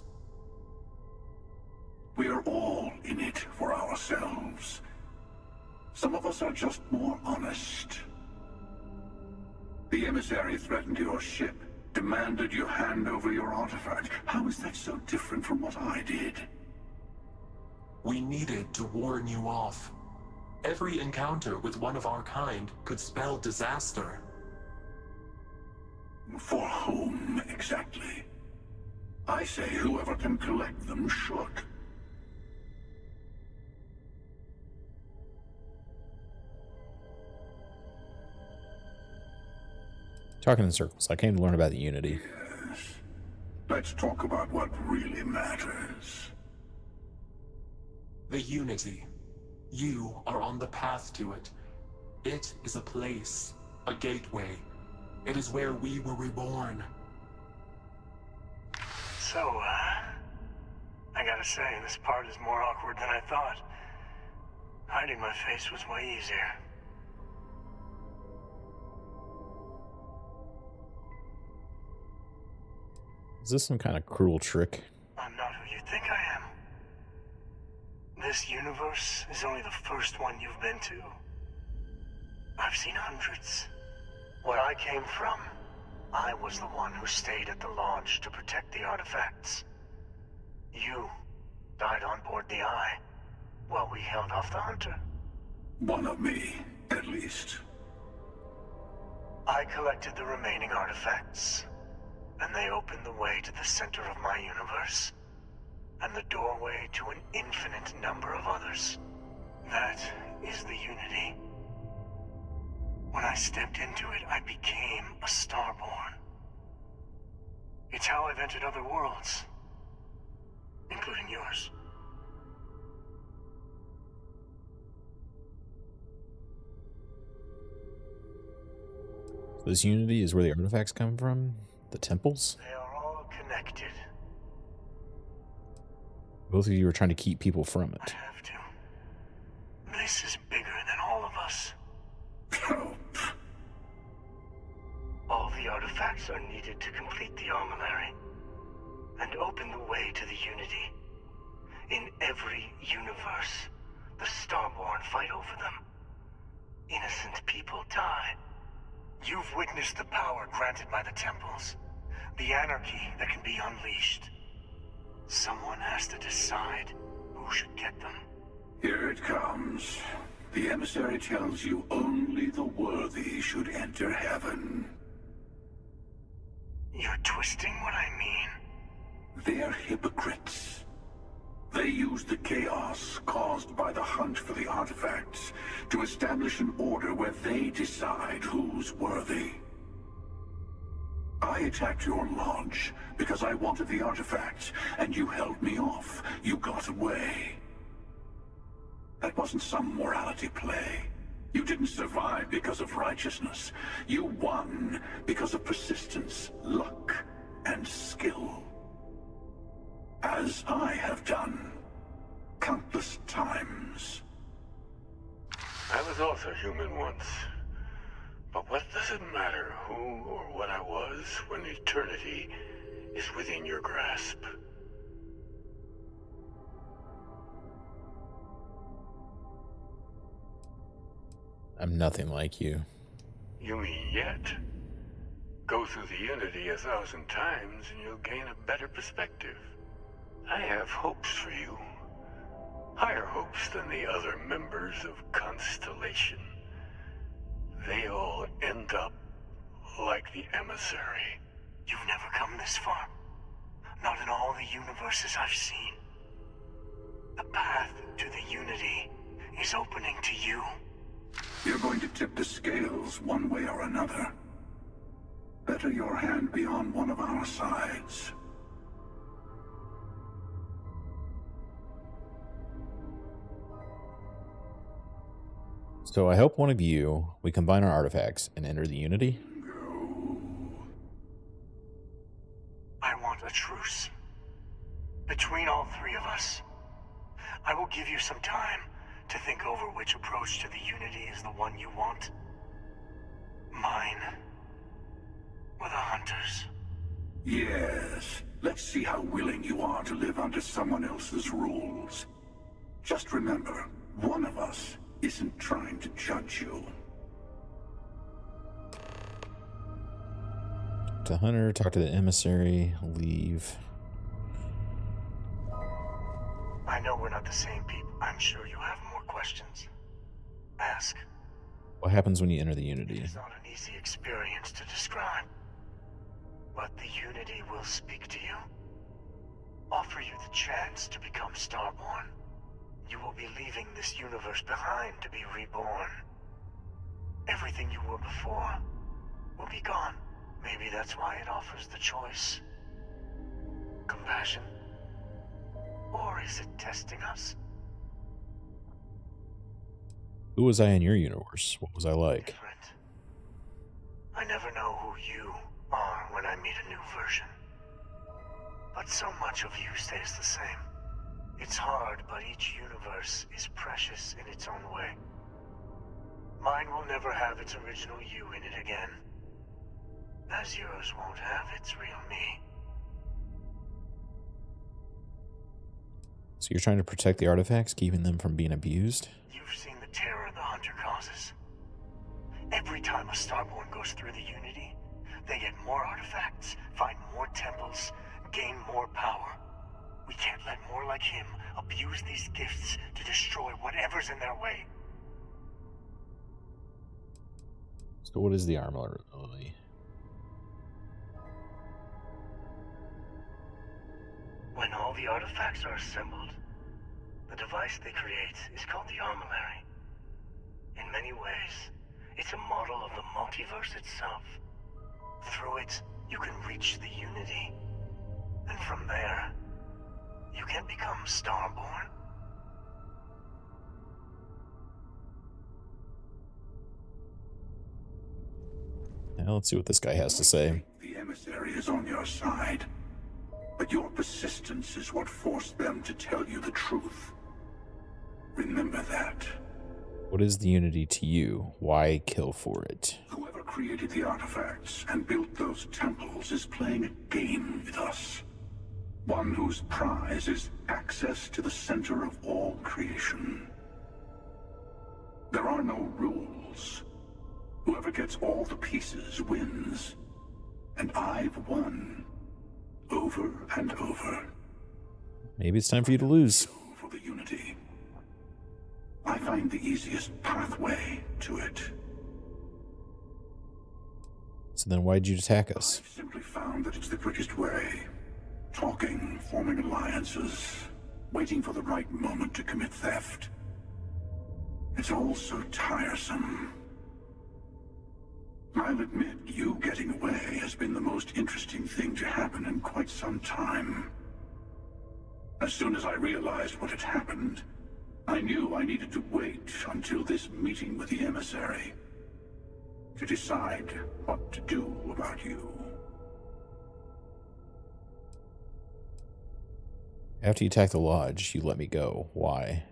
We are all in it for ourselves. Some of us are just more honest. The emissary threatened your ship, demanded you hand over your artifact. How is that so different from what I did? We needed to warn you off. Every encounter with one of our kind could spell disaster. For whom, exactly? I say whoever can collect them should. Talking in circles. I came to learn about the Unity. Yes. Let's talk about what really matters. The Unity. You are on the path to it. It is a place, a gateway. It is where we were reborn. So, I gotta say, this part is more awkward than I thought. Hiding my face was way easier. Is this some kind of cruel trick? I'm not who you think I am. This universe is only the first one you've been to. I've seen hundreds. Where I came from, I was the one who stayed at the launch to protect the artifacts. You died on board the Eye, while we held off the Hunter. One of me, at least. I collected the remaining artifacts, and they opened the way to the center of my universe, and the doorway to an infinite number of others. That is the Unity. When I stepped into it, I became a Starborn. It's how I've entered other worlds, including yours. This Unity is where the artifacts come from? The temples? They are all connected. Both of you are trying to keep people from I it. have to. This is bigger than all of us. All the artifacts are needed to complete the armillary and open the way to the Unity. In every universe, the Starborn fight over them. Innocent people die. You've witnessed the power granted by the temples. The anarchy that can be unleashed. Someone has to decide who should get them. Here it comes. The emissary tells you only the worthy should enter heaven. You're twisting what I mean. They're hypocrites. They use the chaos caused by the hunt for the artifacts to establish an order where they decide who's worthy. I attacked your lodge because I wanted the artifacts, and you held me off. You got away. That wasn't some morality play. You didn't survive because of righteousness. You won because of persistence, luck, and skill. As I have done countless times. I was also human once. But what does it matter who or what I was when eternity is within your grasp? I'm nothing like you. You mean yet? Go through the Unity 1,000 times and you'll gain a better perspective. I have hopes for you. Higher hopes than the other members of Constellation. They all end up like the emissary. You've never come this far. Not in all the universes I've seen. The path to the Unity is opening to you. You're going to tip the scales one way or another. Better your hand be on one of our sides. So I help one of you, we combine our artifacts, and enter the Unity? I want a truce. Between all three of us. I will give you some time to think over which approach to the Unity is the one you want. Mine. Or the Hunters. Yes. Let's see how willing you are to live under someone else's rules. Just remember, one of us isn't trying to judge you. To Hunter, talk to the emissary, leave. I know we're not the same people. I'm sure you have more questions. Ask. What happens when you enter the Unity? It's not an easy experience to describe. But the Unity will speak to you. Offer you the chance to become Starborn. You will be leaving this universe behind to be reborn. Everything you were before will be gone. Maybe that's why it offers the choice. Compassion? Or is it testing us? Who was I in your universe? What was I like? Different. I never know who you are when I meet a new version. But so much of you stays the same. It's hard, but each universe is precious in its own way. Mine will never have its original you in it again. As yours won't have its real me. So you're trying to protect the artifacts, keeping them from being abused? You've seen the terror the Hunter causes. Every time a Starborn goes through the Unity, they get more artifacts, find more temples, gain more power. We can't let more like him abuse these gifts to destroy whatever's in their way. So what is the armor ability? When all the artifacts are assembled, the device they create is called the Armillary. In many ways, it's a model of the multiverse itself. Through it, you can reach the Unity. And from there, you can become Starborn. Now let's see what this guy has to say. The emissary is on your side. But your persistence is what forced them to tell you the truth. Remember that. What is the Unity to you? Why kill for it? Whoever created the artifacts and built those temples is playing a game with us. One whose prize is access to the center of all creation. There are no rules. Whoever gets all the pieces wins. And I've won. over and over. Maybe it's time for you to lose. For the Unity, I find the easiest pathway to it. So then why'd you attack us? I've simply found that it's the quickest way. Talking, forming alliances, waiting for the right moment to commit theft. It's all so tiresome. I'll admit, you getting away has been the most interesting thing to happen in quite some time. As soon as I realized what had happened, I knew I needed to wait until this meeting with the emissary to decide what to do about you. After you attacked the lodge, you let me go. Why?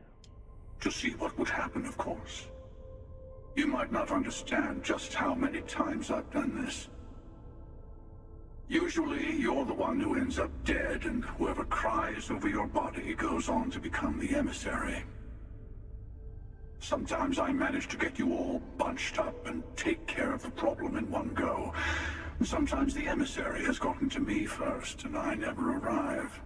To see what would happen, of course. You might not understand just how many times I've done this. Usually, you're the one who ends up dead, and whoever cries over your body goes on to become the emissary. Sometimes I manage to get you all bunched up and take care of the problem in one go. Sometimes the emissary has gotten to me first, and I never arrive.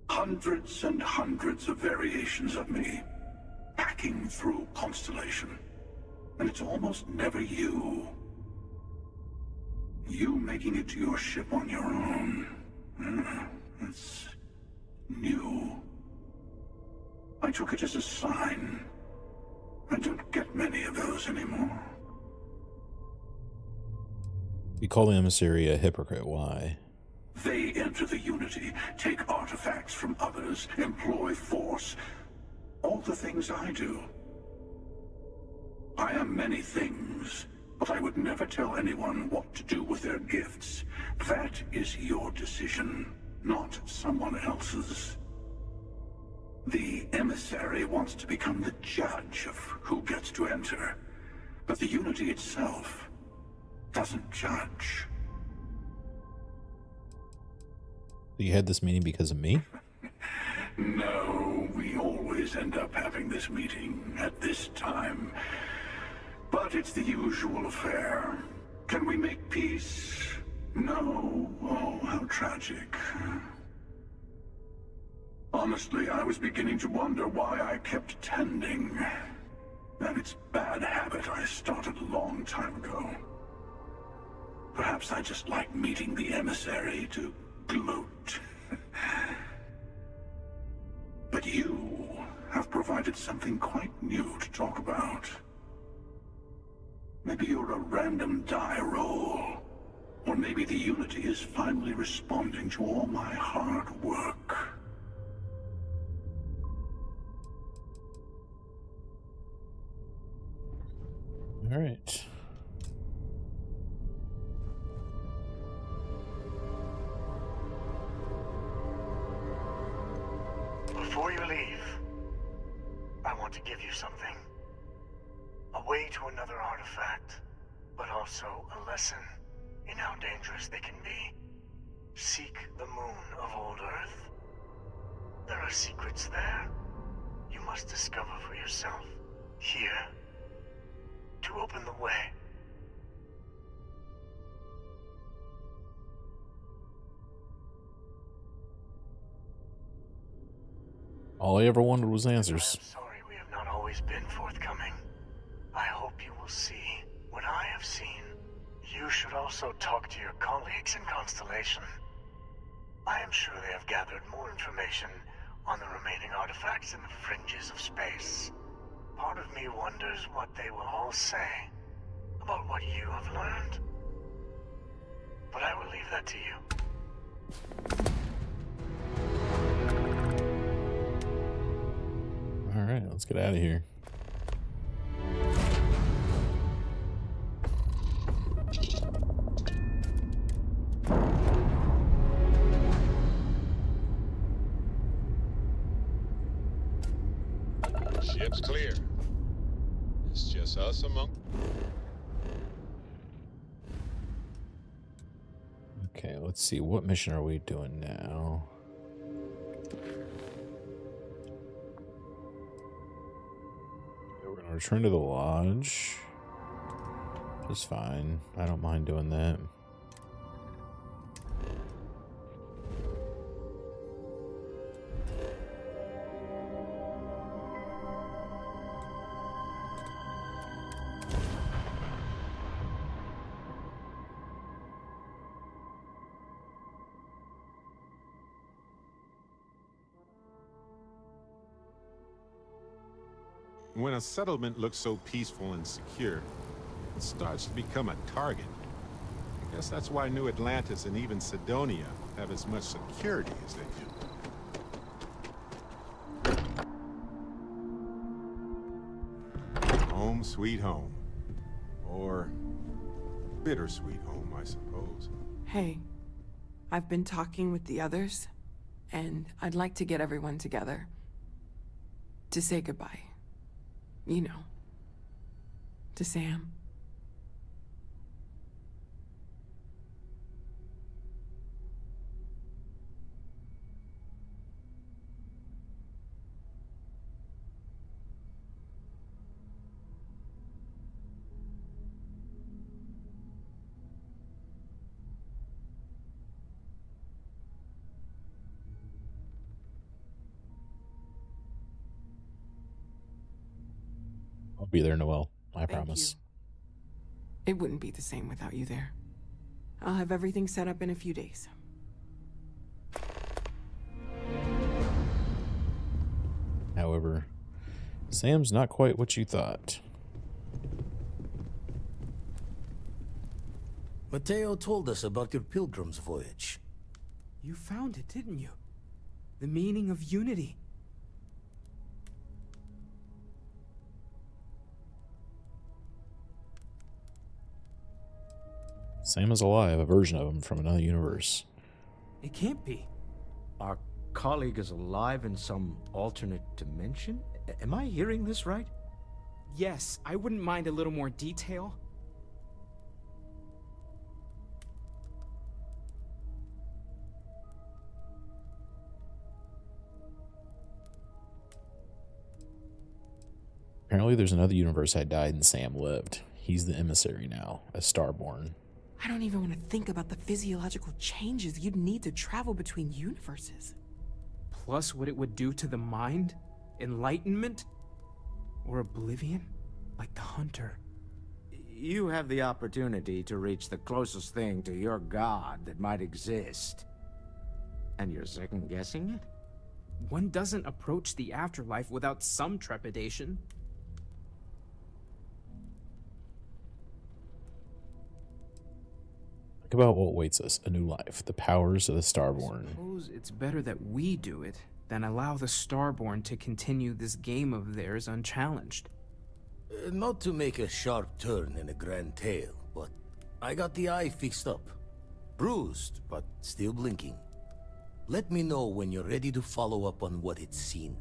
Hundreds and hundreds of variations of me, hacking through Constellation. And it's almost never you. You making it to your ship on your own. It's new. I took it as a sign. I don't get many of those anymore. You call the emissary a hypocrite. Why? They enter the Unity, take artifacts from others, employ force. All the things I do. I am many things, but I would never tell anyone what to do with their gifts. That is your decision, not someone else's. The emissary wants to become the judge of who gets to enter, but the Unity itself doesn't judge. You had this meeting because of me? No, we always end up having this meeting at this time. But it's the usual affair. Can we make peace? No. Oh, how tragic. Honestly, I was beginning to wonder why I kept attending. And it's a bad habit I started a long time ago. Perhaps I just like meeting the emissary to gloat. But you have provided something quite new to talk about. Maybe you're a random die roll. Or maybe the Unity is finally responding to all my hard work. All right. Before you leave, I want to give you something. A way to another artifact, but also a lesson in how dangerous they can be. Seek the moon of old Earth. There are secrets there you must discover for yourself here to open the way. All I ever wanted was answers. I'm sorry we have not always been forthcoming. I hope you will see what I have seen. You should also talk to your colleagues in Constellation. I am sure they have gathered more information on the remaining artifacts in the fringes of space. Part of me wonders what they will all say about what you have learned. But I will leave that to you. All right, let's get out of here. Ship's clear. It's just us among... Okay, let's see. What mission are we doing now? We're going to return to the lodge. Just fine. I don't mind doing that. When a settlement looks so peaceful and secure, it starts to become a target. I guess that's why New Atlantis and even Sidonia have as much security as they do. Home sweet home. Or bittersweet home, I suppose. Hey, I've been talking with the others, and I'd like to get everyone together. To say goodbye. You know. To Sam. I'll be there, Noel. I Thank promise. you. It wouldn't be the same without you there. I'll have everything set up in a few days. However, Sam's not quite what you thought. Mateo told us about your pilgrim's voyage. You found it, didn't you? The meaning of unity. Sam is alive, a version of him from another universe. It can't be. Our colleague is alive in some alternate dimension? Am I hearing this right? Yes, I wouldn't mind a little more detail. Apparently there's another universe I died and Sam lived. He's the emissary now, a starborn. I don't even want to think about the physiological changes you'd need to travel between universes. Plus what it would do to the mind? Enlightenment? Or oblivion? Like the Hunter. You have the opportunity to reach the closest thing to your god that might exist. And you're second-guessing it? One doesn't approach the afterlife without some trepidation. Think about what awaits us, a new life, the powers of the Starborn. I suppose it's better that we do it than allow the Starborn to continue this game of theirs unchallenged. Not to make a sharp turn in a grand tale, but I got the eye fixed up. Bruised, but still blinking. Let me know when you're ready to follow up on what it's seen.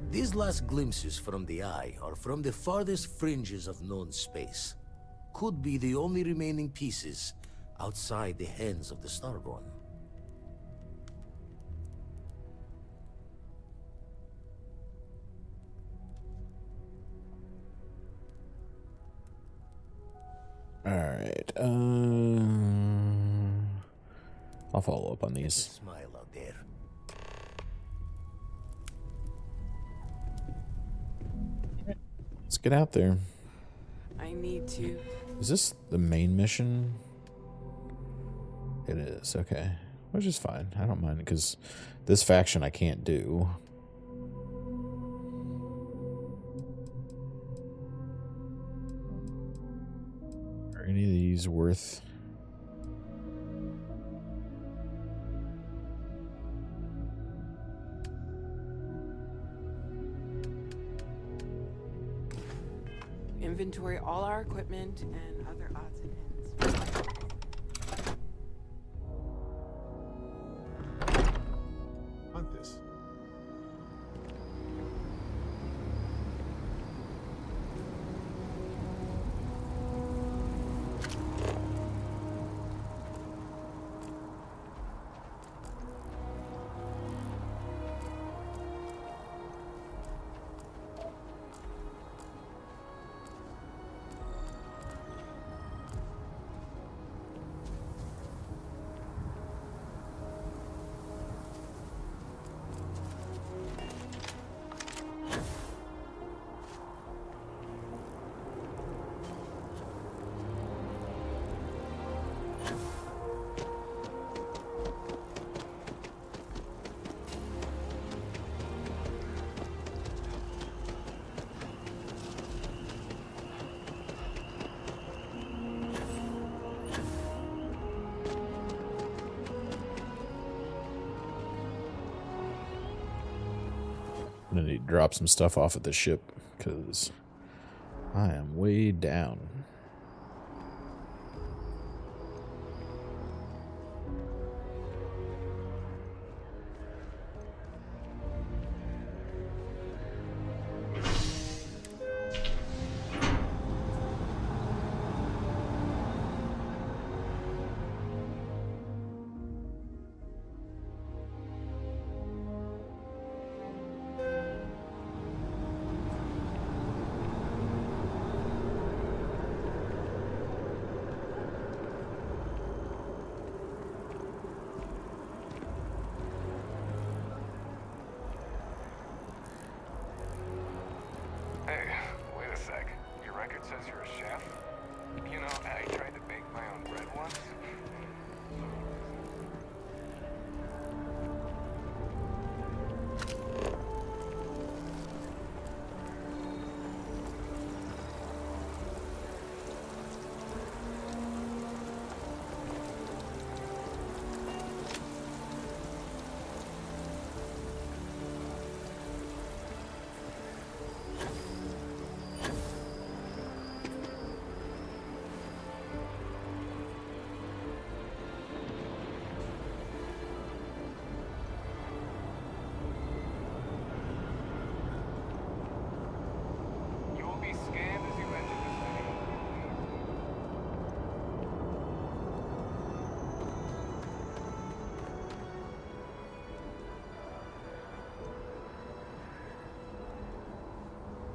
These last glimpses from the eye are from the farthest fringes of known space. Could be the only remaining pieces outside the hands of the Starborn. Alright, I'll follow up on these. Smile out there. Let's get out there. I need to. Is this the main mission? It is, okay. Which is fine. I don't mind it, because this faction I can't do. Are any of these worth... Inventory all our equipment and other odds and ends. Want this? I'm gonna need to drop some stuff off at the ship because I am way down. Hey, wait a sec. Your record says you're a chef? You know, I tried to bake my own bread once.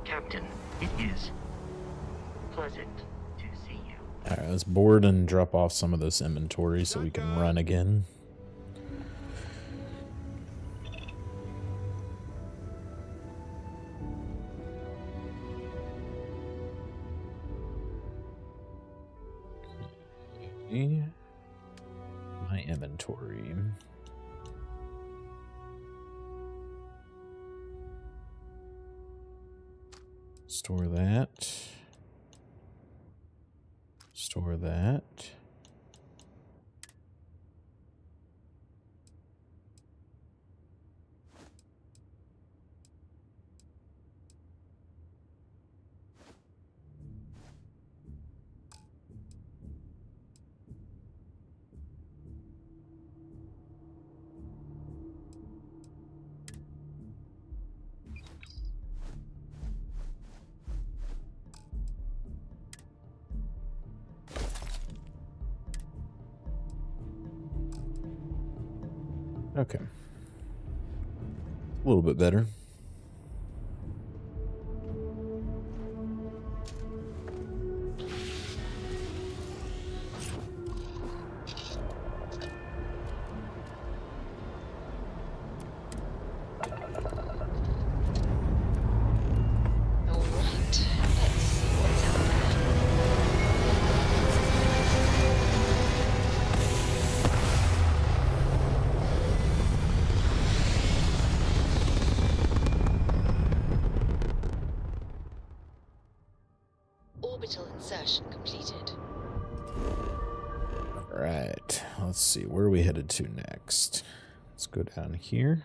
Captain, it is pleasant to see you. Alright, let's board and drop off some of this inventory so we can run again. Okay. My inventory. Store that. Store that. Okay. A little bit better. Orbital insertion completed. Alright, let's see, where are we headed to next? Let's go down here.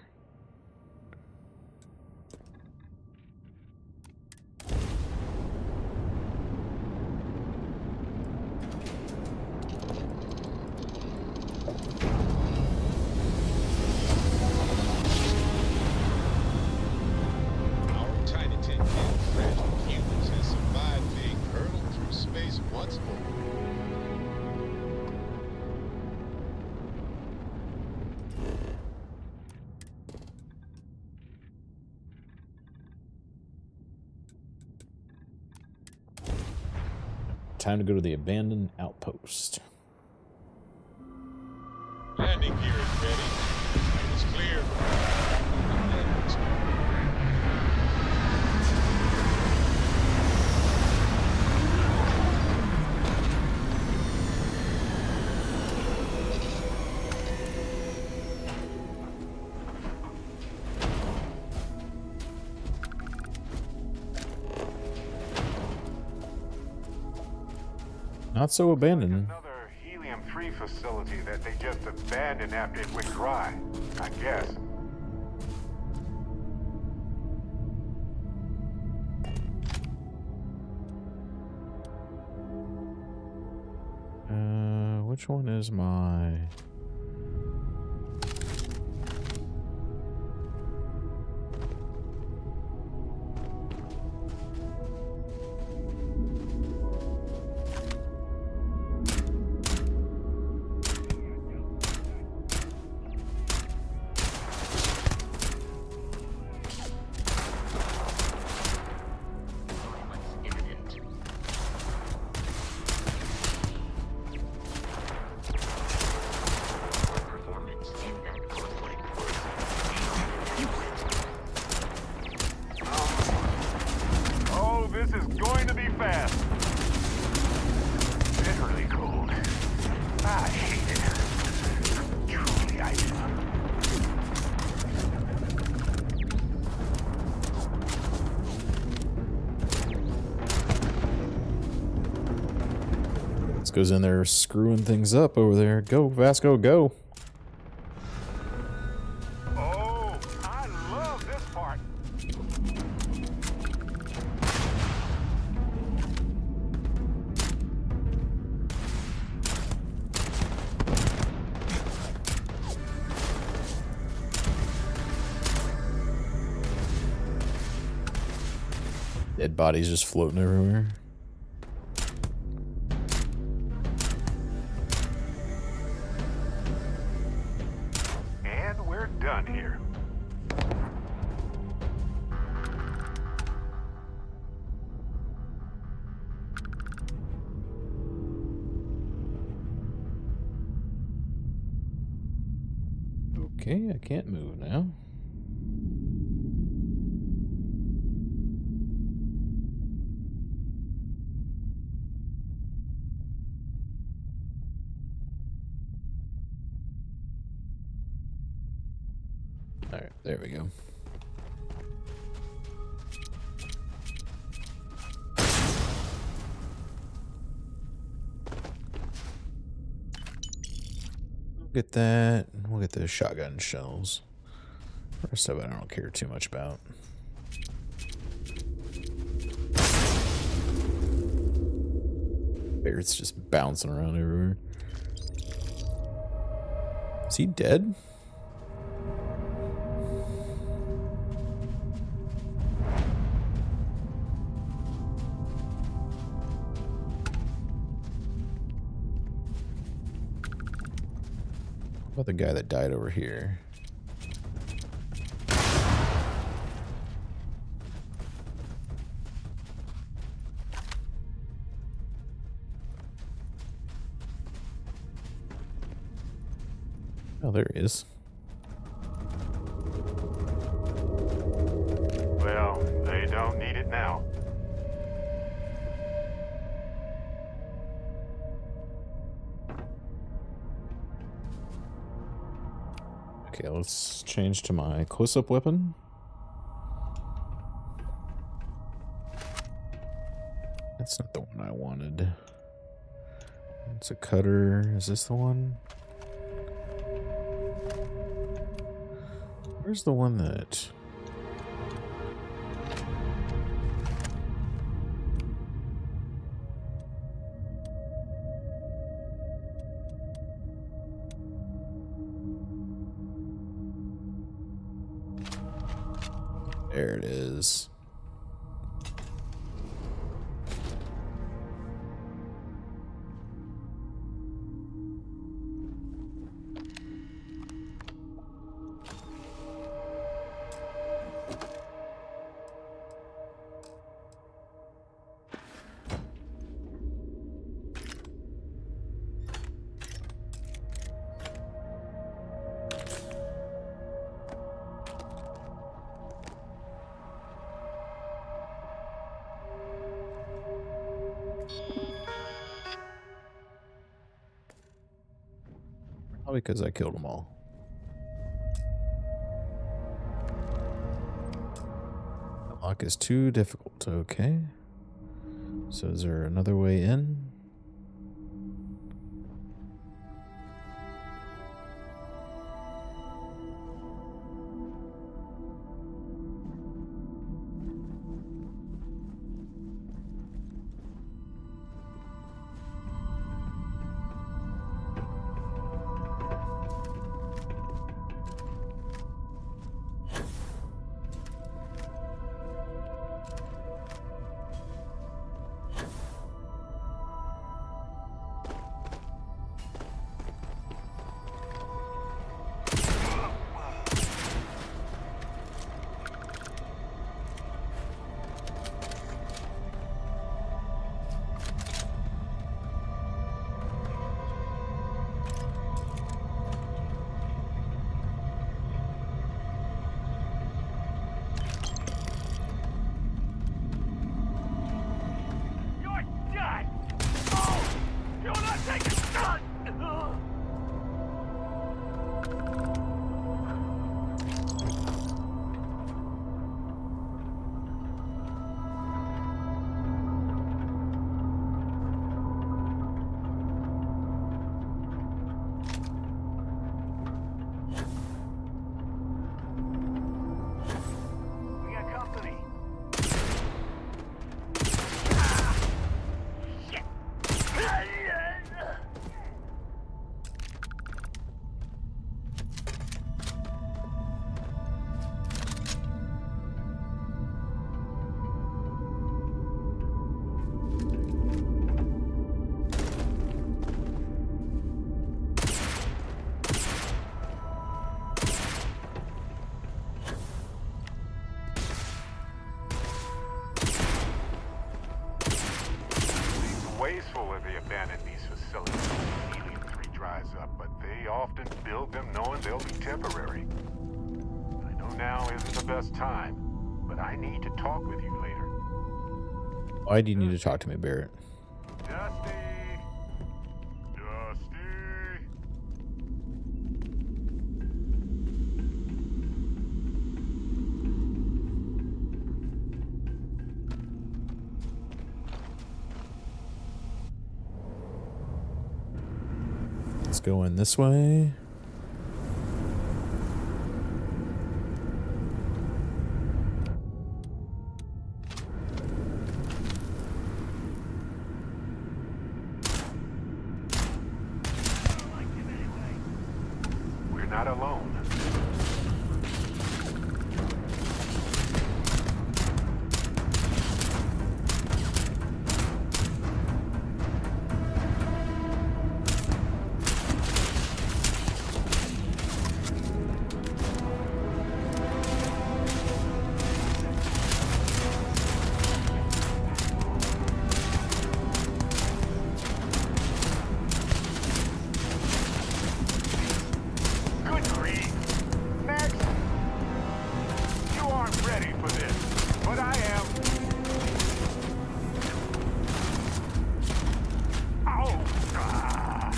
Our tiny tin can fragile humans has survived being hurled through space once more. Time to go to the abandoned outpost. Landing gear is ready. It's clear. Not so abandoned. Another helium-3 facility that they just abandoned after it went dry, I guess. Which one is my... Oh, this is going to be fast. Bitterly cold. I hate it. Truly, I do. This goes in there screwing things up over there. Go, Vasco, go. Oh, I love this part. Dead bodies just floating everywhere. And we're done here. Okay, I can't move now. Alright, there we go. We'll get that. We'll get the shotgun shells. The rest of it I don't care too much about. Bear's just bouncing around everywhere. Is he dead? What about the guy that died over here? Oh, there he is. Well, they don't need it now. Okay, let's change to my close-up weapon. That's not the one I wanted. It's a cutter. Is this the one? Where's the one that... There it is. Probably because I killed them all. The lock is too difficult. Okay. So is there another way in? where they abandon these facilities when Helium-3 dries up, but they often build them knowing they'll be temporary. I know now isn't the best time, but I need to talk with you later. Why do you need to talk to me, Barrett? Dusty! Dusty! Let's go in this way. We're not alone. Good grief! Max! You aren't ready for this, but I am. Oh! Ah.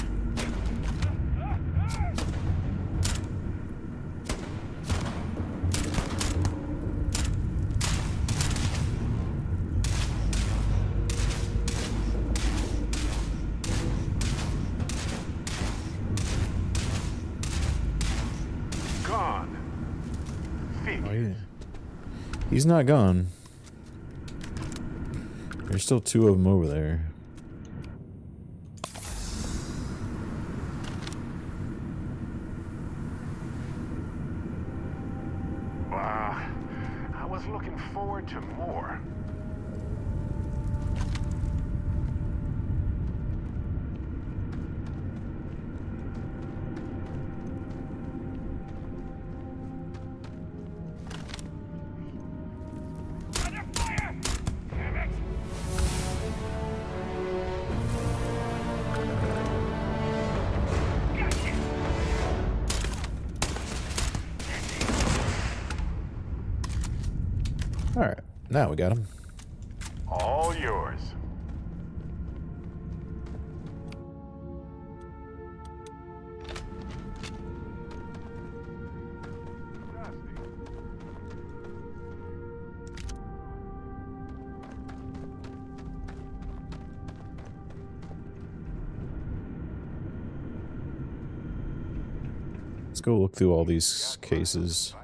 Gone. Oh, yeah. He's not gone. There's still two of them over there. Wow. I was looking forward to more. All right, now we got him. All yours. Let's go look through all these cases.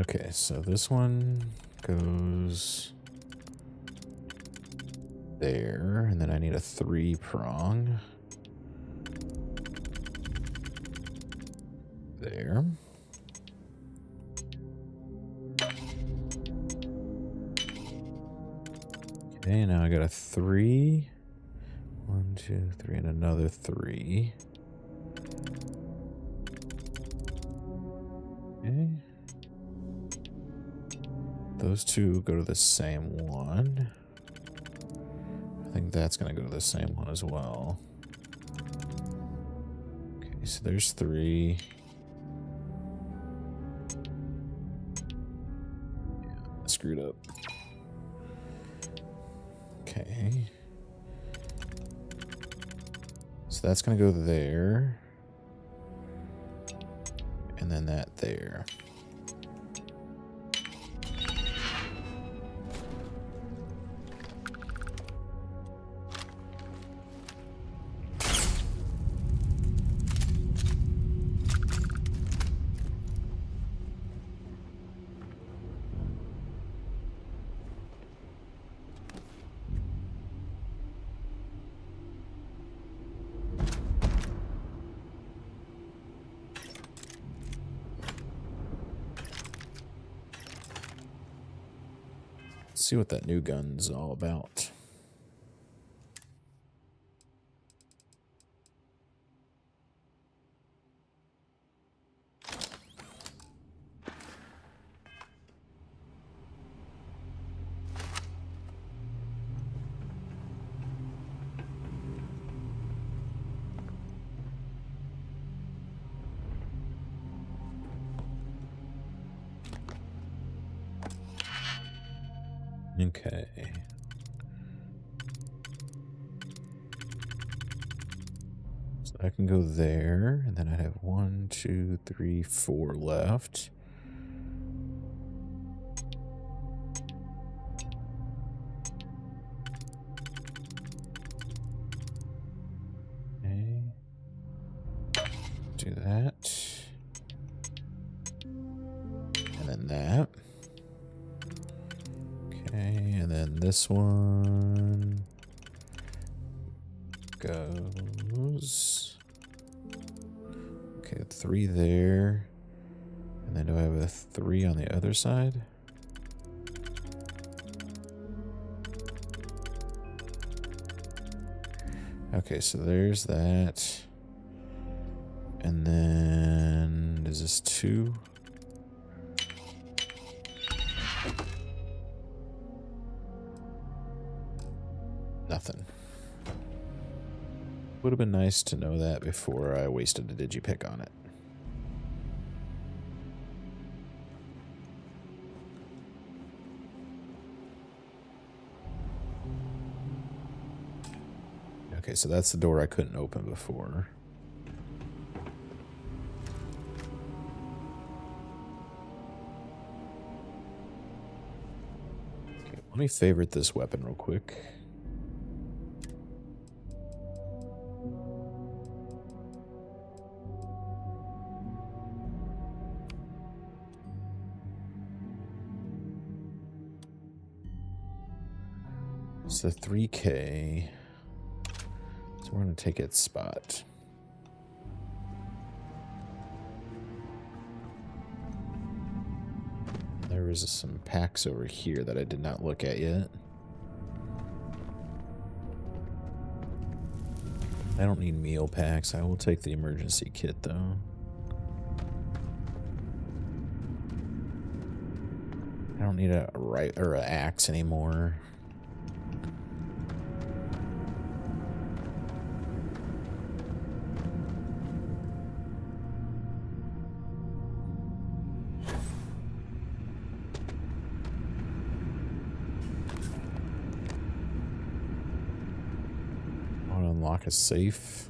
Okay, so this one goes there, and then I need a 3-prong. There. Okay, now I got a 3. 1, 2, 3, and another 3. Okay. Those two go to the same one. I think that's going to go to the same one as well. Okay, so there's 3. Yeah, I screwed up. Okay. So that's going to go there. And then that there. See what that new gun's all about. Okay. So I can go there, and then I have 1, 2, 3, 4 left. Okay. Do that. And then that. Okay, and then this one goes. Okay, 3 there. And then do I have a 3 on the other side? Okay, so there's that. And then is this 2? Nothing. Would have been nice to know that before I wasted a digipick on it. Okay, so that's the door I couldn't open before. Okay, let me favorite this weapon real quick. It's a 3K. So we're going to take its spot. There was some packs over here that I did not look at yet. I don't need meal packs. I will take the emergency kit though. I don't need a an axe anymore. Unlock a safe.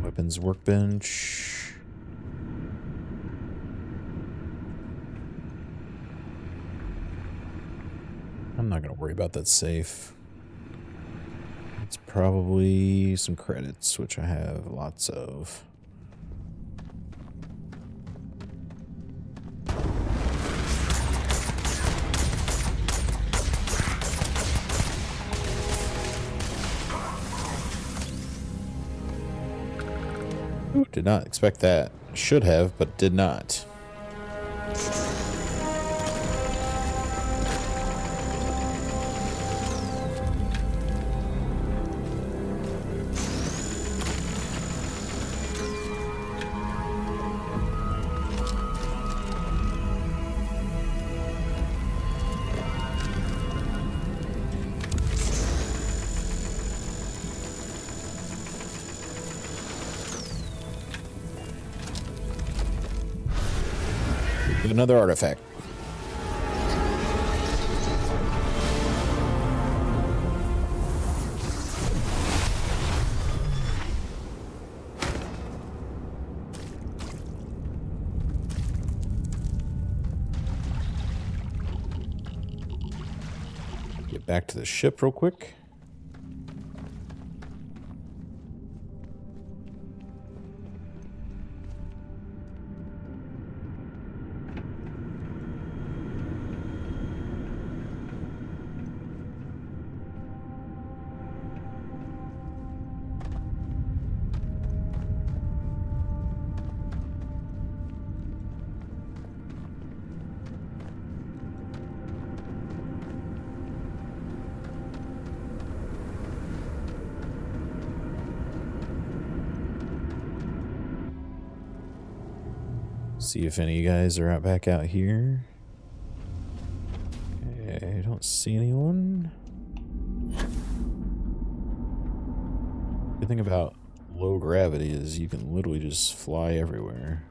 Weapons workbench. I'm not going to worry about that safe. It's probably some credits, which I have lots of. Did not expect that. Should have, but did not. Another artifact. Get back to the ship real quick. See if any of you guys are back out here. Okay, I don't see anyone. The thing about low gravity is you can literally just fly everywhere.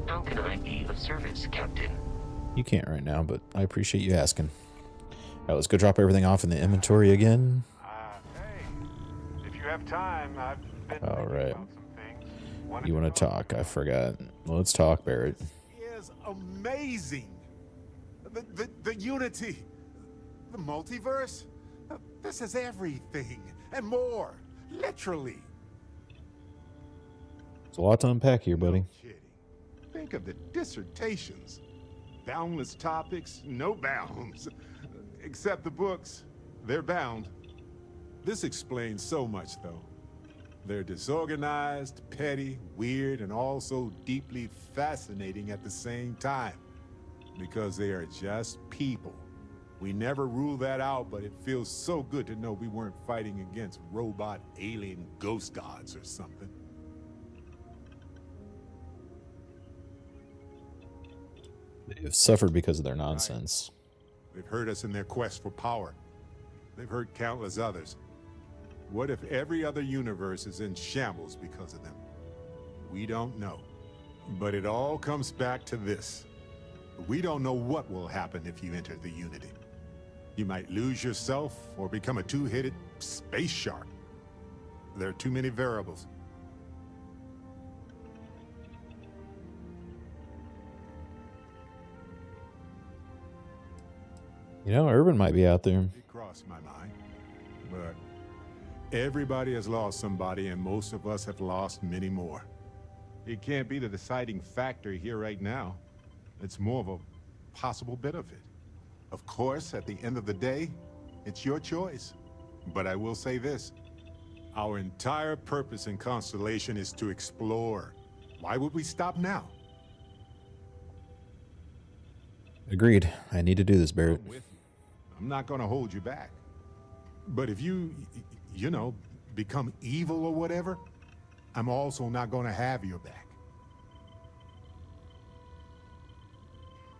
How can I be of service, Captain? You can't right now, but I appreciate you asking. Alright, let's go drop everything off in the inventory again. If you have time, I've been Alright. about some things. You want to talk? I forgot. Let's talk, Barrett. Is amazing. The unity, the multiverse. This is everything and more. Literally. It's a lot to unpack here, buddy. Think of the dissertations. Boundless topics, no bounds. Except the books, they're bound. This explains so much, though. They're disorganized, petty, weird, and also deeply fascinating at the same time. Because they are just people. We never rule that out, but it feels so good to know we weren't fighting against robot alien ghost gods or something. They've suffered because of their nonsense. They've hurt us in their quest for power. They've hurt countless others. What if every other universe is in shambles because of them? We don't know. But it all comes back to this. We don't know what will happen if you enter the Unity. You might lose yourself or become a two-headed space shark. There are too many variables. You know, Urban might be out there. It crossed my mind. But everybody has lost somebody, and most of us have lost many more. It can't be the deciding factor here right now. It's more of a possible benefit. Of course, at the end of the day, it's your choice. But I will say this. Our entire purpose in Constellation is to explore. Why would we stop now? Agreed. I need to do this, Barrett. I'm not going to hold you back. But if you know, become evil or whatever, I'm also not going to have your back.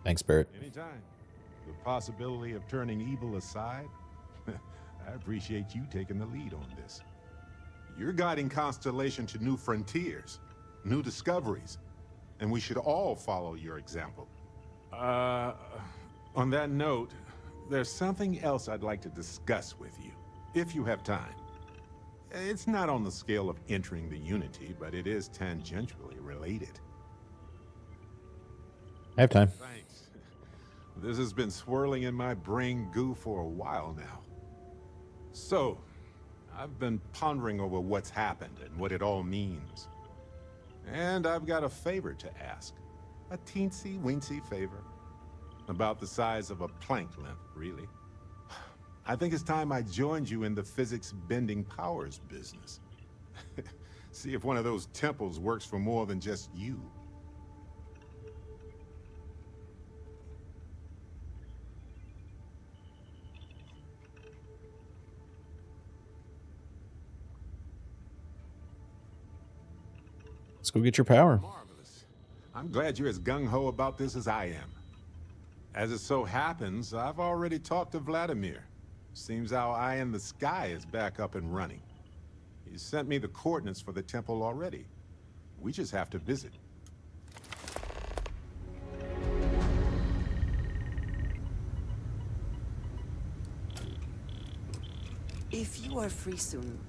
Thanks, Barrett. Anytime. The possibility of turning evil aside, I appreciate you taking the lead on this. You're guiding Constellation to new frontiers, new discoveries, and we should all follow your example. On that note, there's something else I'd like to discuss with you, if you have time. It's not on the scale of entering the Unity, but it is tangentially related. I have time. Thanks. This has been swirling in my brain goo for a while now. So, I've been pondering over what's happened and what it all means. And I've got a favor to ask. A teensy-weensy favor. About the size of a plank length, really. I think it's time I joined you in the physics-bending powers business. See if one of those temples works for more than just you. Let's go get your power. Marvelous. I'm glad you're as gung-ho about this as I am. As it so happens, I've already talked to Vladimir. Seems our eye in the sky is back up and running. He sent me the coordinates for the temple already. We just have to visit. If you are free soon,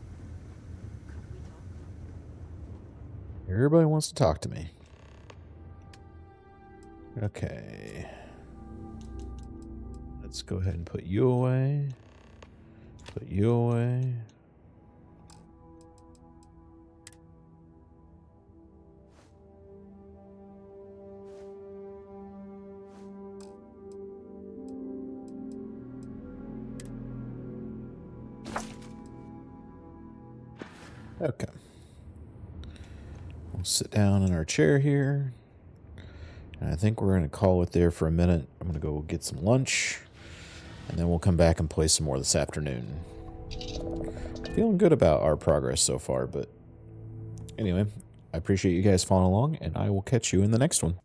Everybody wants to talk to me. Okay. Let's go ahead and put you away. Put you away. Okay. We'll sit down in our chair here. And I think we're going to call it there for a minute. I'm going to go get some lunch. And then we'll come back and play some more this afternoon. Feeling good about our progress so far, but anyway, I appreciate you guys following along, and I will catch you in the next one.